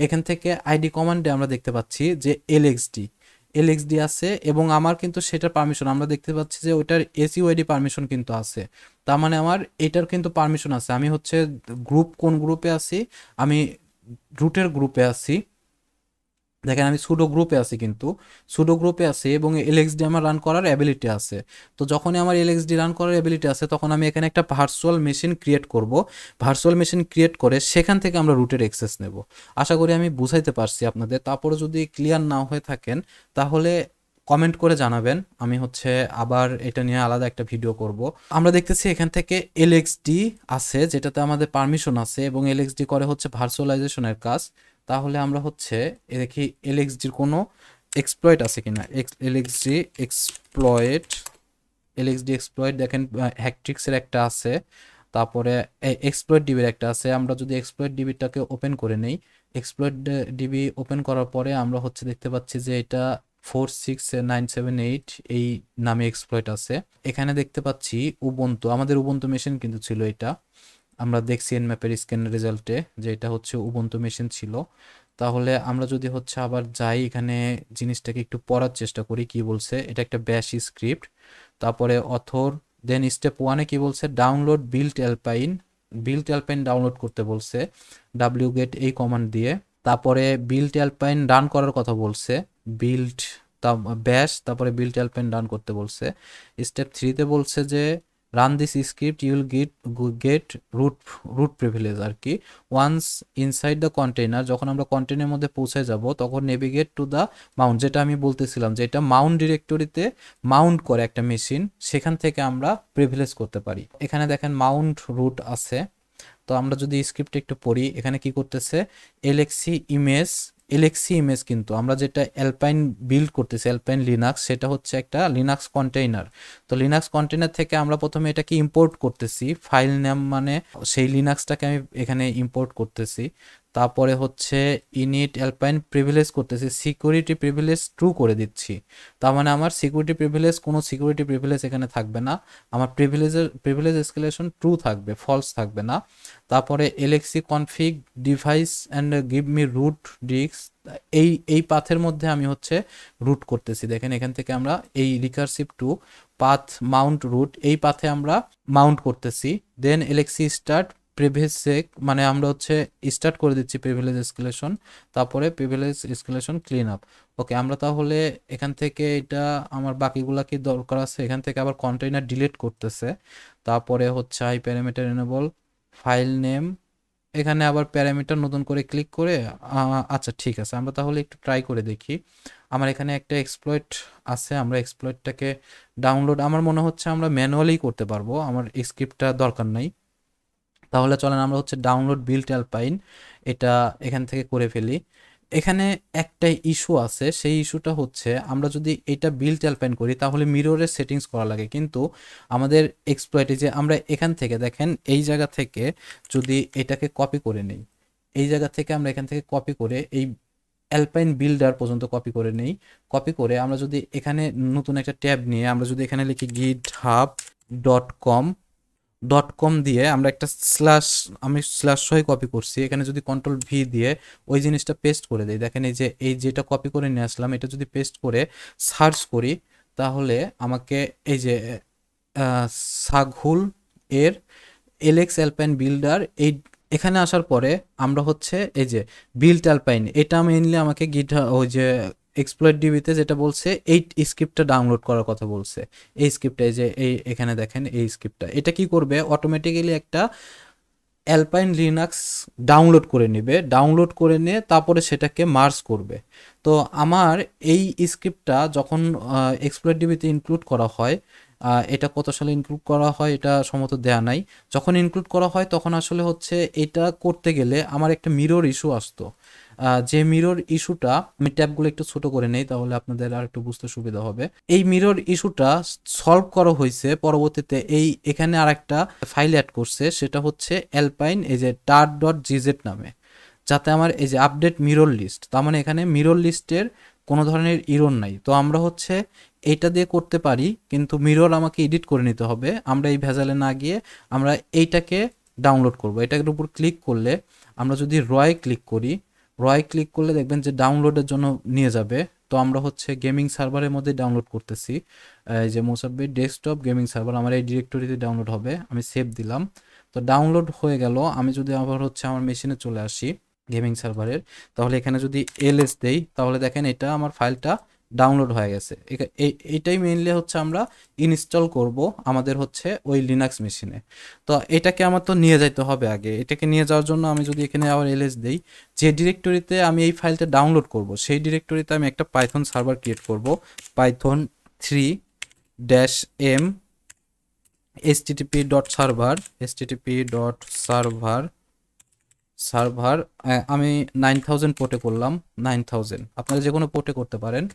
এখান থেকে আইডি কমান্ডে আমরা দেখতে পাচ্ছি যে এলএক্সডি আছে, এবং আমার কিন্তু সেটার পারমিশন আমরা দেখতে পাচ্ছি যে ওইটার এসইউআইডি পারমিশন কিন্তু আছে, তার মানে আমার এটার কিন্তু পারমিশন আছে। আমি হচ্ছে কোন গ্রুপে আছি, আমি রুটের গ্রুপে আছি, দেখেন আমি সুডো গ্রুপে আছি, কিন্তু সুডো গ্রুপে আছি এবং এলএক্সডি আমার রান করার অ্যাবিলিটি আছে। তো যখনই আমার এলএক্সডি রান করার অ্যাবিলিটি আছে তখন আমি এখানে একটা ভার্চুয়াল মেশিন ক্রিয়েট করব, ভার্চুয়াল মেশিন ক্রিয়েট করে সেখান থেকে আমরা রুটের অ্যাক্সেস নেব। আশা করি আমি বুঝাইতে পারছি আপনাদের, তারপরে যদি ক্লিয়ার না হয়ে থাকেন তাহলে কমেন্ট করে জানাবেন, আমি হচ্ছে আবার এটা নিয়ে আলাদা একটা ভিডিও করব। আমরা দেখতেছি এখান থেকে এলএক্সডি আছে যেটাতে আমাদের পারমিশন আছে, এবং এলএক্সডি করে হচ্ছে ভার্চুয়ালাইজেশনের কাজ। তাহলে আমরা হচ্ছে দেখি এলএক্সডির কোনো এক্সপ্লয়েট আছে কিনা, এলএক্সডি এক্সপ্লয়েট দেখেন হ্যাকট্রিক্সের একটা আছে, তারপরে এক্সপ্লয়েট ডিবির একটা আছে। আমরা যদি এক্সপ্লয়েট ডিবিটাকে ওপেন করে নেই, এক্সপ্লয়েট ডিবি ওপেন করার পরে আমরা হচ্ছে দেখতে পাচ্ছি যে এটা 46978 এই নামে এক্সপ্লয়েট আছে। এখানে দেখতে পাচ্ছি উবুন্টু, আমাদের উবুন্টু মেশিন কিন্তু ছিল এটা, আমরা দেখছি এনম্যাপের স্ক্যান রেজাল্টে যে এটা হচ্ছে উবুন্টু মেশিন ছিল। তাহলে আমরা যদি হচ্ছে আবার যাই এখানে জিনিসটাকে একটু পড়ার চেষ্টা করি কি বলছে, এটা একটা ব্যাশ স্ক্রিপ্ট, তারপরে অথর, দেন স্টেপ ওয়ানে কি বলছে, ডাউনলোড বিল্ট অ্যালপাইন ডাউনলোড করতে বলছে wget এই কমান্ড দিয়ে, তারপরে বিল্ট অ্যালপাইন রান করার কথা বলছে, বিল্ট ব্যাশ, তারপরে বিল্ট অ্যালপাইন রান করতে বলছে। স্টেপ থ্রিতে বলছে যে run this script you will get root privilege আর কি, ওয়ান্স ইনসাইড দ্য কন্টেইনার, যখন আমরা কন্টেইনারের মধ্যে পৌঁছে যাব তখন নেভিগেট টু দ্য মাউন্ট, যেটা আমি বলতেছিলাম যে এটা মাউন্ট ডিরেক্টরিতে মাউন্ট করে একটা মেশিন, সেখান থেকে আমরা প্রিভিলেজ করতে পারি। এখানে দেখেন মাউন্ট রুট আছে। তো আমরা যদি স্ক্রিপ্ট একটু পড়ি, এখানে কি করতেছে, এলএক্সি ইমেজ কিন্তু আমরা যেটা অ্যালপাইন বিল্ড করতেছি, অ্যালপাইন লিনাক্স, সেটা হচ্ছে একটা লিনাক্স কন্টেইনার। তো লিনাক্স কন্টেইনার থেকে আমরা প্রথমে এটাকে ইম্পোর্ট করতেছি, ফাইল নেম মানে সেই লিনাক্সটাকে আমি এখানে ইম্পোর্ট করতেছি, তারপরে হচ্ছে ইনিট অ্যালপাইন প্রিভিলেজ করতেছি, সিকিউরিটি প্রিভিলেজ ট্রু করে দিচ্ছি, তার মানে আমার কোনো সিকিউরিটি প্রিভিলেজ এখানে থাকবে না, আমার প্রিভিলেজ এসকেলেশন ট্রু থাকবে, ফলস থাকবে না। তারপরে LXC config device and give me root disk, এই পাথের মধ্যে আমি হচ্ছে রুট করতেছি, দেখেন এখান থেকে আমরা এই recursive to path mount root এই পাথে আমরা মাউন্ট করতেছি। Then LXC start privilege check, মানে আমরা হচ্ছে স্টার্ট করে দিচ্ছি প্রিভিলেজ এসকেলেশন, তারপরে privilege escalation clean up. Okay, আমরা তাহলে এখান থেকে এটা আমার বাকিগুলা কি দরকার আছে, এখান থেকে আবার কন্টেইনার ডিলিট করতেছে, তারপরে হচ্ছে I parameter enable file name, এখানে আবার প্যারামিটার নতুন করে ক্লিক করে আচ্ছা ঠিক আছে, আমরা তাহলে একটু ট্রাই করে দেখি। আমার এখানে একটা এক্সপ্লয়েট আছে, আমরা এক্সপ্লয়েটটাকে ডাউনলোড, আমার মনে হচ্ছে আমরা ম্যানুয়ালি করতে পারবো, আমার স্ক্রিপ্টটা দরকার নাই। তাহলে চলেন আমরা হচ্ছে ডাউনলোড বিল্ট অ্যালপাইন এটা এখান থেকে করে ফেলি। এখানে একটা ইস্যু আছে, সেই ইস্যুটা হচ্ছে আমরা যদি এটা বিল্ট অ্যালপাইন করি তাহলে মিররের সেটিংস করা লাগে, কিন্তু আমাদের এক্সপ্লয়েটে যে আমরা এখান থেকে দেখেন এই জায়গা থেকে যদি এটাকে কপি করে নেই, এই জায়গা থেকে আমরা এখান থেকে কপি করে এই অ্যালপাইন বিল্ডার পর্যন্ত কপি করে নেই, কপি করে আমরা যদি এখানে নতুন একটা ট্যাব নিয়ে আমরা যদি এখানে লিখি github.com .com দিয়ে আমরা একটা স্ল্যাশ, আমি স্ল্যাশ সহ কপি করছি, এখানে যদি কন্ট্রোল ভি দিয়ে ওই জিনিসটা পেস্ট করে দিই, দেখেন এই যেটা কপি করে নিয়ে আসলাম এটা যদি পেস্ট করে সার্চ করি, তাহলে আমাকে এই যে সাঘুল এর এলেক্স অ্যালপাইন বিল্ডার এই এখানে আসার পরে আমরা হচ্ছে এই যে বিল্ড অ্যালপাইন, এটা মেইনলি আমাকে ওই যে এক্সপ্লয়েট ডিবিতে যেটা বলছে এই স্ক্রিপ্টটা ডাউনলোড করার কথা বলছে। এই স্ক্রিপ্টটা এই যে এখানে দেখেন এই স্ক্রিপ্টটা, এটা কি করবে অটোমেটিক্যালি একটা অ্যালপাইন লিনাক্স ডাউনলোড করে নেবে, ডাউনলোড করে নিয়ে তারপরে সেটাকে মার্জ করবে। তো আমার এই স্ক্রিপ্টটা যখন এক্সপ্লয়েট ডিবিতে ইনক্লুড করা হয়, এটা কত সালে ইনক্লুড করা হয় এটা সম্ভবত দেয়া নাই, যখন ইনক্লুড করা হয় তখন আসলে হচ্ছে এটা করতে গেলে আমার একটা মিরর ইস্যু আসতো। যে মিরর ইস্যুটা, আমি ট্যাবগুলো একটু ছোট করে নেই তাহলে আপনাদের আর একটু বুঝতে সুবিধা হবে। এই মিরর ইস্যুটা সলভ করা হয়েছে পরবর্তীতে, এখানে আর একটা ফাইল অ্যাড করছে, সেটা হচ্ছে অ্যালপাইন এই যে tar.gz নামে, যাতে আমার এই যে আপডেট মিরর লিস্ট, তার মানে এখানে মিরর লিস্টের কোনো ধরনের ইরর নাই। তো আমরা হচ্ছে এইটা দিয়ে করতে পারি, কিন্তু মিরর আমাকে এডিট করে নিতে হবে। আমরা এই ভেজালে না গিয়ে আমরা এইটাকে ডাউনলোড করব। এটার উপর ক্লিক করলে, আমরা যদি ক্লিক করি, ক্লিক করলে দেখবেন যে ডাউনলোডের জন্য নিয়ে যাবে। তো আমরা হচ্ছে গেমিং সার্ভারের মধ্যে ডাউনলোড করতেছি, এই যে মোসাব্বির ডেস্কটপ গেমিং সার্ভার আমার এই ডিরেক্টরিতে ডাউনলোড হবে, আমি সেভ দিলাম। তো ডাউনলোড হয়ে গেল। আমি যদি আবার হচ্ছে আমার মেশিনে চলে আসি গেমিং সার্ভারের, তাহলে এখানে যদি এলএস দেই, তাহলে দেখেন এটা আমার ফাইলটা ডাউনলোড হয়ে গেছে। এইটাই মেইনলি হচ্ছে আমরা ইনস্টল করব আমাদের হচ্ছে ওই লিনাক্স মেশিনে। তো এটাকে আমার তো নিয়ে যাইতে হবে আগে, এটাকে নিয়ে যাওয়ার জন্য আমি যদি এখানে আবার এলএস দেই, যে ডিরেক্টরিতে আমি এই ফাইলটা ডাউনলোড করব সেই ডিরেক্টরিতে আমি একটা পাইথন সার্ভার ক্রিয়েট করব, পাইথন 3-m http.server সার্ভার আমি 9000 পোর্টে করলাম, 9000 আপনারা যে কোনো পোর্টে করতে পারেন।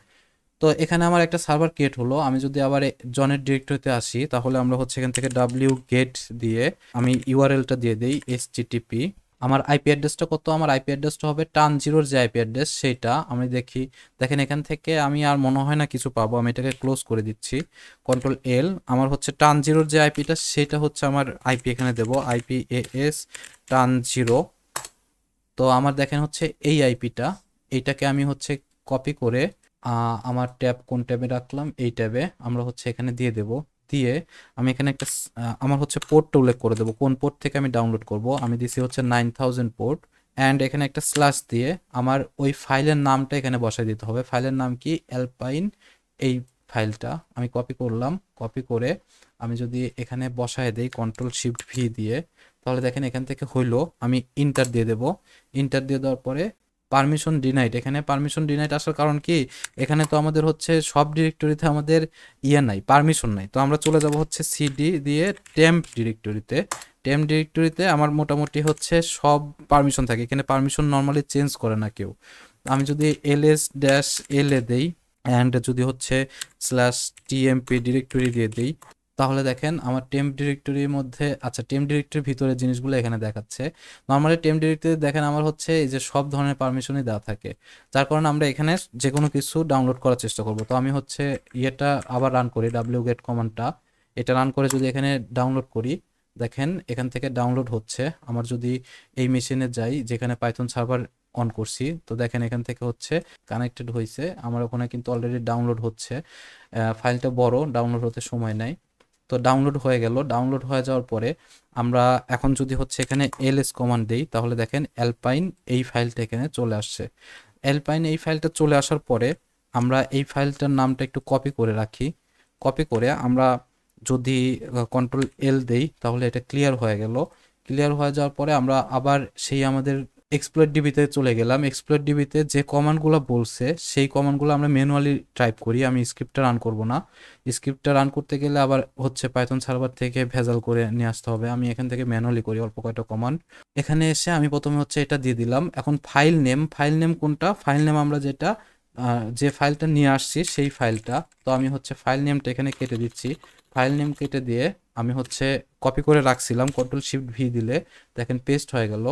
তো এখানে আমার একটা সার্ভার ক্রিয়েট হলো। আমি যদি আবার জনের ডিরেক্টরিতে আসি, তাহলে আমরা হচ্ছে এখান থেকে wget দিয়ে আমি ইউআরএলটা দিয়ে দিই http, আমার আইপি অ্যাড্রেসটা কত, আমার আইপি অ্যাড্রেসটা হবে টান0 যে আইপি অ্যাড্রেস সেইটা আমি দেখি। দেখেন এখান থেকে আমি আর মনে হয় না কিছু পাবো, আমি এটাকে ক্লোজ করে দিচ্ছি, কন্ট্রোল এল। আমার হচ্ছে টান0 যে আইপিটা সেটা হচ্ছে আমার আইপি, এখানে দেবো আইপি এস টান0। তো আমার দেখেন হচ্ছে এই আইপিটা, এইটাকে আমি হচ্ছে কপি করে আমার ট্যাব কোন ট্যাবে রাখলাম, এই ট্যাবে আমরা হচ্ছে এখানে দিয়ে দেব। দিয়ে আমি এখানে একটা আমার হচ্ছে পোর্টটা উল্লেখ করে দেবো, কোন পোর্ট থেকে আমি ডাউনলোড করব। আমি দিছি হচ্ছে 9000 পোর্ট, অ্যান্ড এখানে একটা স্ল্যাশ দিয়ে আমার ওই ফাইলের নামটা এখানে বসাই দিতে হবে। ফাইলের নাম কি, অ্যালপাইন। এই ফাইলটা আমি কপি করলাম, কপি করে আমি যদি এখানে বসায় দেই কন্ট্রোল শিফট ভি দিয়ে, তাহলে দেখেন এখান থেকে হইলো। আমি ইন্টার দিয়ে দেব, ইন্টার দিয়ে দেওয়ার পরে পারমিশন ডিনাইড, এখানে পারমিশন ডিনাইড আসার কারণ কি, এখানে তো আমাদের হচ্ছে সব ডিরেক্টরিতে আমাদের নাই, পারমিশন নাই। তো আমরা চলে যাব হচ্ছে সিডি দিয়ে টেম্প ডিরেক্টরিতে। টেম্প ডিরেক্টরিতে আমার মোটামুটি হচ্ছে সব পারমিশন থাকে, এখানে পারমিশন নর্মালি চেঞ্জ করে না কেউ। আমি যদি ls-l এ দেই, অ্যান্ড যদি হচ্ছে /tmp ডিরেক্টরি দিয়ে দিই, তাহলে দেখেন আমার টেম্প ডিরেক্টরির মধ্যে, আচ্ছা টেম্প ডিরেক্টরির ভিতরে জিনিসগুলো এখানে দেখাচ্ছে। নর্মালি টেম্প ডিরেক্টরি দেখেন আমার হচ্ছে এই যে সব ধরনের পারমিশনই দেওয়া থাকে, যার কারণে আমরা এখানে যে কোনো কিছু ডাউনলোড করার চেষ্টা করব। তো আমি হচ্ছে ইয়েটা আবার রান করি, wget কমান্ডটা, এটা রান করে যদি এখানে ডাউনলোড করি, দেখেন এখান থেকে ডাউনলোড হচ্ছে। আমার যদি এই মেশিনে যাই যেখানে পাইথন সার্ভার অন করছি, তো দেখেন এখান থেকে হচ্ছে কানেক্টেড হয়েছে, আমার ওখানে কিন্তু অলরেডি ডাউনলোড হচ্ছে। ফাইলটা বড়, ডাউনলোড হতে সময় নেয়। তো ডাউনলোড হয়ে গেল, ডাউনলোড হয়ে যাওয়ার পরে আমরা এখন যদি হচ্ছে এখানে ls কমান্ড দেই, তাহলে দেখেন অ্যালপাইন এই ফাইলটা এখানে চলে আসছে। অ্যালপাইন এই ফাইলটা চলে আসার পরে আমরা এই ফাইলটার নামটা একটু কপি করে রাখি, কপি করে আমরা যদি কন্ট্রোল এল দেই, তাহলে এটা ক্লিয়ার হয়ে গেল। ক্লিয়ার হয়ে যাওয়ার পরে আমরা আবার সেই আমাদের এক্সপ্লয়েট ডিবিতে চলে গেলাম। এক্সপ্লয়েট ডিবিতে যে কমান্ডগুলো বলছে সেই কমান্ডগুলো আমরা ম্যানুয়ালি টাইপ করি, আমি স্ক্রিপ্টটা রান করব না। স্ক্রিপ্টটা রান করতে গেলে আবার হচ্ছে পাইথন সার্ভার থেকে ভেজাল করে নিয়ে আসতে হবে, আমি এখান থেকে ম্যানুয়ালি করি অল্প কয়টা কমান্ড। এখানে এসে আমি প্রথমে হচ্ছে এটা দিয়ে দিলাম। এখন ফাইল নেম, ফাইল নেম কোনটা, ফাইল নেম আমরা যেটা যে ফাইলটা নিয়ে আসছি সেই ফাইলটা। তো আমি হচ্ছে ফাইল নেমটা এখানে কেটে দিচ্ছি, ফাইল নেম কেটে দিয়ে আমি হচ্ছে কপি করে রাখছিলাম, কন্ট্রোল শিফট ভি দিলে দেখেন পেস্ট হয়ে গেল।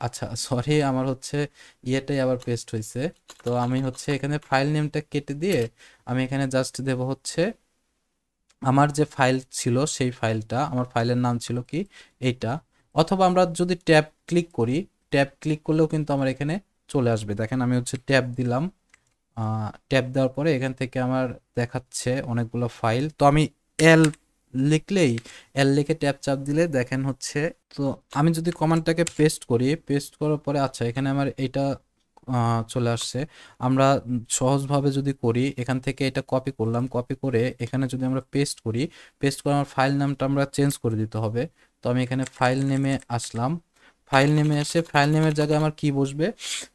আচ্ছা সরি, আমার হচ্ছে ইয়েটাই আবার পেস্ট হয়েছে। তো আমি হচ্ছে এখানে ফাইল নেমটা কেটে দিয়ে আমি এখানে জাস্ট দেব হচ্ছে আমার যে ফাইল ছিল সেই ফাইলটা, আমার ফাইলের নাম ছিল কি এইটা, অথবা আমরা যদি ট্যাব ক্লিক করি, ট্যাব ক্লিক করলেও কিন্তু আমার এখানে চলে আসবে। দেখেন আমি হচ্ছে ট্যাব দিলাম, ট্যাব দেওয়ার পরে এখান থেকে আমার দেখাচ্ছে অনেকগুলো ফাইল। তো আমি এল লিখলেই, এল লিখে ট্যাব চাপ দিলে দেখেন হচ্ছে। তো আমি যদি কমান্ডটাকে পেস্ট করি, পেস্ট করার পরে আচ্ছা এখানে আমার এটা চলে আসছে। আমরা সহজভাবে যদি করি, এখান থেকে এটা কপি করলাম, কপি করে এখানে যদি আমরা পেস্ট করি, পেস্ট করে আমার ফাইল নামটা আমরা চেঞ্জ করে দিতে হবে। তো আমি এখানে ফাইল নেমে আসলাম, ফাইল নেমে এসে ফাইল নেমের জায়গায় আমার কি বসবে,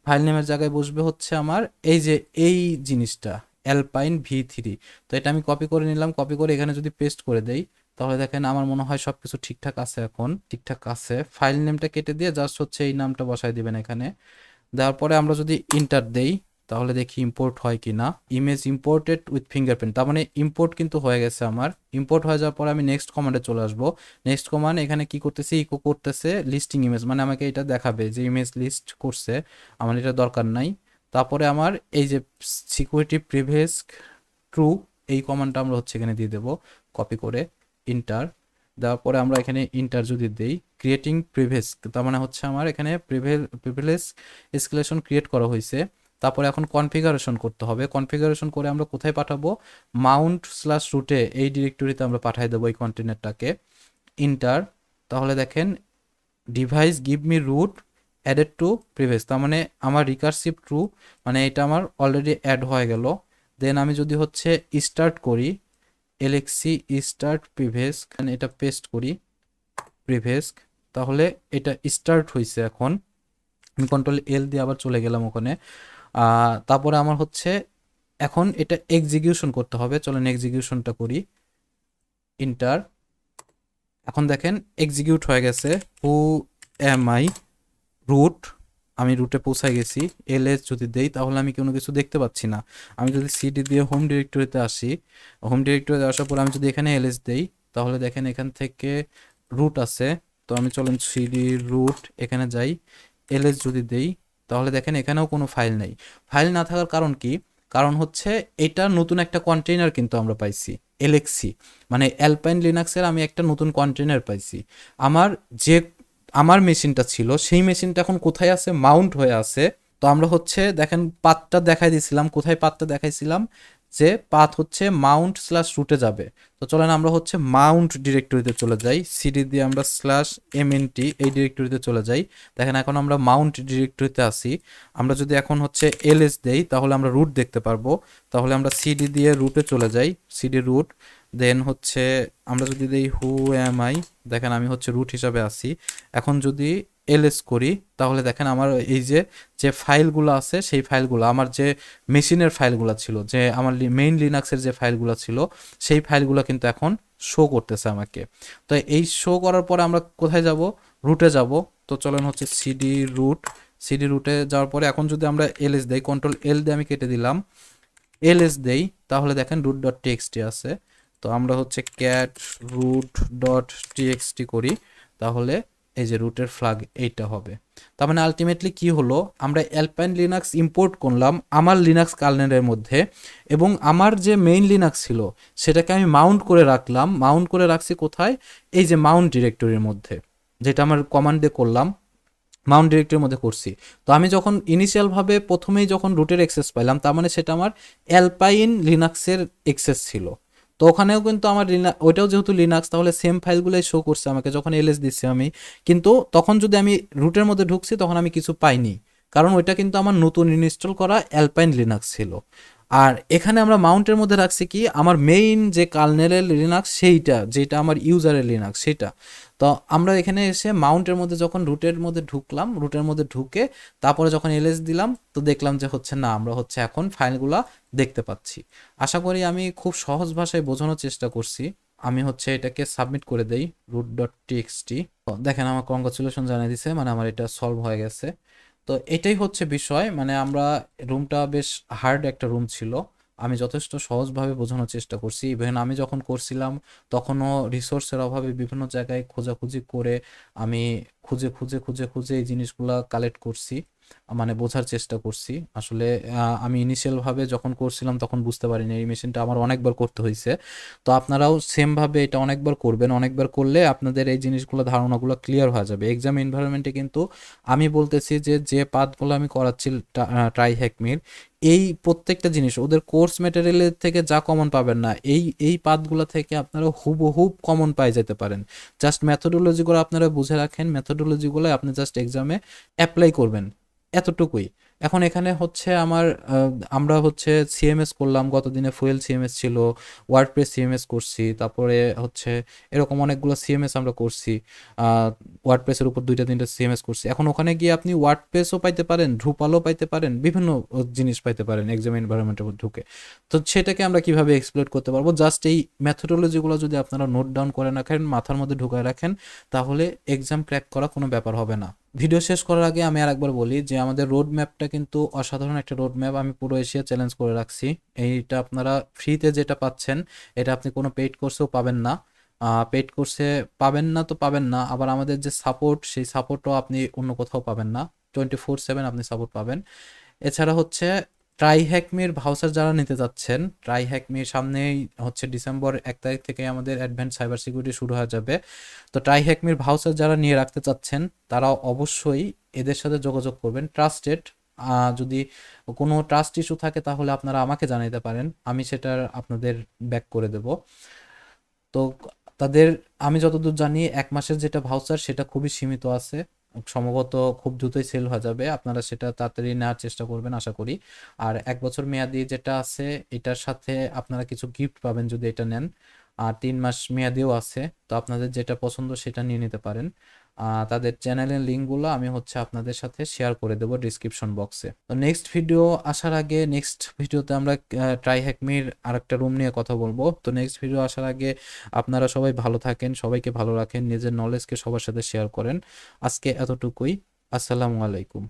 ফাইল নেমের জায়গায় বসবে হচ্ছে আমার এই যে এই জিনিসটা অ্যালপাইন V3। তো এটা আমি কপি করে নিলাম, কপি করে এখানে যদি পেস্ট করে দেই তাহলে দেখেন আমার মনে হয় সবকিছু ঠিকঠাক আছে, এখন ঠিকঠাক আছে। ফাইল নেমটা কেটে দিয়ে জাস্ট হচ্ছে এই নামটা বসাই দিবেন এখানে। দেওয়ার পরে আমরা যদি ইন্টার দেই তাহলে দেখি ইম্পোর্ট হয় কি না। ইমেজ ইম্পোর্টেড উইথ ফিঙ্গারপ্রিন্ট, তার মানে ইম্পোর্ট কিন্তু হয়ে গেছে আমার। ইম্পোর্ট হয়ে যাওয়ার পরে আমি নেক্সট কমান্ডে চলে আসবো। নেক্সট কমান্ড এখানে কি করতেছে, ইকো করতেছে লিস্টিং ইমেজ, মানে আমাকে এটা দেখাবে যে ইমেজ লিস্ট করছে, আমার এটা দরকার নাই। তারপরে আমার এই যে সিকিউরিটি প্রিভিয়াস ট্রু, এই কমান্ডটা আমরা হচ্ছে এখানে দিয়ে দেবো কপি করে, ইন্টার দেওয়ার পরে আমরা এখানে ইন্টার যদি দেই, ক্রিয়েটিং প্রিভিলেজ, তার মানে হচ্ছে আমার এখানে প্রিভিলেজ এসকেলেশন ক্রিয়েট করা হয়েছে। তারপরে এখন কনফিগারেশন করতে হবে, কনফিগারেশন করে আমরা কোথায় পাঠাবো, মাউন্ট স্ল্যাশ রুটে এই ডিরেক্টরিতে আমরা পাঠিয়ে দেবো এই কন্টেনারটাকে। ইন্টার, তাহলে দেখেন device give me root added to previous, তার মানে আমার রিকারসিভ ট্রু, মানে এটা আমার অলরেডি অ্যাড হয়ে গেল। দেন আমি যদি হচ্ছে স্টার্ট করি, এলএক্সি স্টার্ট প্রিভিয়াস, এটা পেস্ট করি প্রিভিয়াস, তাহলে এটা স্টার্ট হয়েছে। এখন আমি কন্ট্রোল এল দিয়ে আবার চলে গেলাম ওখানে। তারপরে আমার হচ্ছে এখন এটা এক্সিকিউশন করতে হবে, চলেন এক্সিকিউশনটা করি, ইন্টার। এখন দেখেন এক্সিকিউট হয়ে গেছে, হু এম আই রুট, আমি রুটে পৌঁছায় গেছি। এলএস যদি দেই তাহলে আমি কোনো কিছু দেখতে পাচ্ছি না। আমি যদি সিডি দিয়ে হোম ডিরেক্টরিতে আসি, হোম ডিরেক্টরিতে আসার পর আমি যদি এখানে এলএস দেই তাহলে দেখেন এখান থেকে রুট আছে। তো আমি চলেন সিডি রুট এখানে যাই, এলএস যদি দেই তাহলে দেখেন এখানেও কোনো ফাইল নেই। ফাইল না থাকার কারণ কি, কারণ হচ্ছে এটা নতুন একটা কন্টেইনার কিন্তু আমরা পাইছি, এলএক্সি মানে অ্যালপাইন লিনাক্সের আমি একটা নতুন কন্টেইনার পাইছি। আমার যে আমার মেশিনটা ছিল সেই মেশিনটা এখন কোথায় আছে, মাউন্ট হয়ে আছে। তো আমরা হচ্ছে দেখেন পাথটা দেখাই দিয়েছিলাম, কোথায় পাথটা দেখাইছিলাম, যে পাথ হচ্ছে মাউন্ট স্ল্যাশ রুটে যাবে। তো চলেন আমরা হচ্ছে মাউন্ট ডিরেক্টরিতে চলে যাই, সিডি দিয়ে আমরা স্ল্যাশ এমএনটি এই ডিরেক্টরিতে চলে যাই। দেখেন এখন আমরা মাউন্ট ডিরেক্টরিতে আসি। আমরা যদি এখন হচ্ছে এলএস দেই তাহলে আমরা রুট দেখতে পারবো। তাহলে আমরা সিডি দিয়ে রুটে চলে যাই, সিডি রুট, দেন হচ্ছে আমরা যদি দেই হু এম আই, দেখেন আমি হচ্ছে রুট হিসাবে আসি। এখন যদি এলএস করি তাহলে দেখেন আমার এই যে যে ফাইলগুলো আছে সেই ফাইলগুলো, আমার যে মেশিনের ফাইলগুলো ছিল, যে আমার মেইন লিনাক্সের যে ফাইলগুলো ছিল সেই ফাইলগুলো কিন্তু এখন শো করতেছে আমাকে। তো এই শো করার পরে আমরা কোথায় যাব, রুটে যাব। তো চলেন হচ্ছে সিডি রুট, সিডি রুটে যাওয়ার পরে এখন যদি আমরা এলএস দেই, কন্ট্রোল এল দিয়ে আমি কেটে দিলাম, এলএস দেই তাহলে দেখেন রুট ডট টিএক্সটি আছে। তো আমরা হচ্ছে ক্যাট রুট ডট টিএক্সটি করি, তাহলে এই যে রুটের ফ্ল্যাগ এইটা হবে। তার মানে আলটিমেটলি কি হলো, আমরা অ্যালপাইন লিনাক্স ইম্পোর্ট করলাম আমার লিনাক্স কার্নেলের মধ্যে, এবং আমার যে মেইন লিনাক্স ছিল সেটাকে আমি মাউন্ট করে রাখলাম। মাউন্ট করে রাখছি কোথায়, এই যে মাউন্ট ডিরেক্টরির মধ্যে, যেটা আমার কমান্ড দিয়ে করলাম, মাউন্ট ডিরেক্টরির মধ্যে করছি। তো আমি যখন ইনিশিয়ালভাবে প্রথমেই যখন রুটের অ্যাক্সেস পাইলাম, তার মানে সেটা আমার অ্যালপাইন লিনাক্সের অ্যাক্সেস ছিল। তো ওখানেও কিন্তু আমার ওইটাও যেহেতু লিনাক্স, তাহলে সেম ফাইলগুলোই শো করছে আমাকে যখন এলএস দিচ্ছি আমি। কিন্তু তখন যদি আমি রুটের মধ্যে ঢুকছি তখন আমি কিছু পাইনি, কারণ ওইটা কিন্তু আমার নতুন ইনস্টল করা অ্যালপাইন লিনাক্স ছিল। আর এখানে আমরা মাউন্টের মধ্যে রাখছি কি, আমার মেইন যে কার্নেলের লিনাক্স সেইটা, যেটা আমার ইউজারের লিনাক্স সেটা। তো আমরা এখানে এসে মাউন্টের মধ্যে যখন রুটের মধ্যে ঢুকলাম, রুটের মধ্যে ঢুকে তারপরে যখন এলএস দিলাম তো দেখলাম যে হচ্ছে না, আমরা হচ্ছে এখন ফাইলগুলা দেখতে পাচ্ছি। আশা করি আমি খুব সহজ ভাষায় বোঝানোর চেষ্টা করছি। আমি হচ্ছে এটাকে সাবমিট করে দেই root ডট টিএক্সটি, দেখেন আমার কংগ্রাচুলেশন জানিয়ে দিছে, মানে আমার এটা সলভ হয়ে গেছে। তো এটাই হচ্ছে বিষয়, মানে আমরা রুমটা বেশ হার্ড একটা রুম ছিল, আমি যথেষ্ট সহজভাবে বোঝানোর চেষ্টা করছি। ইভেন আমি যখন করছিলাম তখনও রিসোর্সের অভাবে বিভিন্ন জায়গায় খোঁজাখুঁজি করে আমি খুঁজে খুঁজে খুঁজে খুঁজে এই জিনিসগুলা কালেক্ট করছি। মানে বোঝার চেষ্টা করছি। আসলে আমি ইনিশিয়ালভাবে যখন করছিলাম তখন বুঝতে পারিনি, এই মেশিনটা আমার অনেকবার করতে হয়েছে। তো আপনারাও সেমভাবে এটা অনেকবার করবেন, অনেকবার করলে আপনাদের এই জিনিসগুলো ধারণাগুলো ক্লিয়ার হয়ে যাবে। এক্সাম এনভায়রনমেন্টে কিন্তু আমি বলতেছি যে যে পাথগুলো আমি করাচ্ছি ট্রাই হ্যাকমির, এই প্রত্যেকটা জিনিস ওদের কোর্স ম্যাটেরিয়ালের থেকে যা কমন পাবেন না, এই পাথগুলো থেকে আপনারা হুবহুব কমন পাই যেতে পারেন। জাস্ট মেথোডোলজিগুলো আপনারা বুঝে রাখেন, মেথোডোলজিগুলো আপনি জাস্ট এক্সামে অ্যাপ্লাই করবেন, এতটুকুই। এখন এখানে হচ্ছে আমরা হচ্ছে সিএমএস করলাম, গতদিনে ফুয়েল সিএমএস ছিল, ওয়ার্ডপ্রেস সিএমএস করছি, তারপরে হচ্ছে এরকম অনেকগুলো সিএমএস আমরা করছি। ওয়ার্ডপ্রেসের উপর 2-3টা সিএমএস করছি। এখন ওখানে গিয়ে আপনি ওয়ার্ডপ্রেসও পাইতে পারেন, ড্রুপালও পাইতে পারেন, বিভিন্ন জিনিস পাইতে পারেন এক্সাম এনভায়রনমেন্টের মধ্যে ঢুকে। তো সেটাকে আমরা কিভাবে এক্সপ্লোর করতে পারবো, জাস্ট এই মেথোডোলজিগুলো যদি আপনারা নোট ডাউন করে রাখেন, মাথার মধ্যে ঢুকায় রাখেন, তাহলে এক্সাম ক্র্যাক করা কোনো ব্যাপার হবে না। ভিডিও শেষ করার আগে আমি আরেকবার বলি যে আমাদের রোড ম্যাপটা কিন্তু অসাধারণ একটা রোড ম্যাপ, আমি পুরো এশিয়া চ্যালেঞ্জ করে রাখছি। এইটা আপনারা ফ্রিতে যেটা পাচ্ছেন, এটা আপনি কোনো পেইড কোর্সেও পাবেন না। পেইড কোর্সে পাবেন না তো পাবেন না, আবার আমাদের যে সাপোর্ট, সেই সাপোর্টও আপনি অন্য কোথাও পাবেন না। 24/7 আপনি সাপোর্ট পাবেন। এছাড়া হচ্ছে ট্রাই হ্যাকমির ভাউচার যারা নিতে যাচ্ছেন, ট্রাই হ্যাকমির সামনেই হচ্ছে ডিসেম্বর 1 তারিখ থেকে আমাদের অ্যাডভান্স সাইবার সিকিউরিটি শুরু হয়ে যাবে। তো ট্রাই হ্যাকমির ভাউচার যারা নিয়ে রাখতে চাচ্ছেন, তারা অবশ্যই এদের সাথে যোগাযোগ করবেন, ট্রাস্টেড। যদি কোনো ট্রাস্ট ইস্যু থাকে তাহলে আপনারা আমাকে জানাতে পারেন, আমি সেটা আপনাদের ব্যাক করে দেব। তো তাদের, আমি যতদূর জানি 1 মাসের যেটা ভাউচার সেটা খুবই সীমিত আছে, সম্ভবত খুব দ্রুতই সেল হয়ে যাবে, আপনারা সেটা তাড়াতাড়ি নেওয়ার চেষ্টা করবেন আশা করি। আর 1 বছর মেয়াদি যেটা আছে, এটার সাথে আপনারা কিছু গিফট পাবেন যদি এটা নেন। আর 3 মাস মেয়াদিও আছে, তো আপনাদের যেটা পছন্দ সেটা নিয়ে নিতে পারেন। তাদের চ্যানেলের লিঙ্কগুলো আমি হচ্ছে আপনাদের সাথে শেয়ার করে দেবো ডিসক্রিপশন বক্সে। তো নেক্সট ভিডিও আসার আগে, নেক্সট ভিডিওতে আমরা ট্রাই হ্যাকমির আরেকটা রুম নিয়ে কথা বলবো। তো নেক্সট ভিডিও আসার আগে আপনারা সবাই ভালো থাকেন, সবাইকে ভালো রাখেন, নিজের নলেজকে সবার সাথে শেয়ার করেন। আজকে এতটুকুই। আসসালামু আলাইকুম।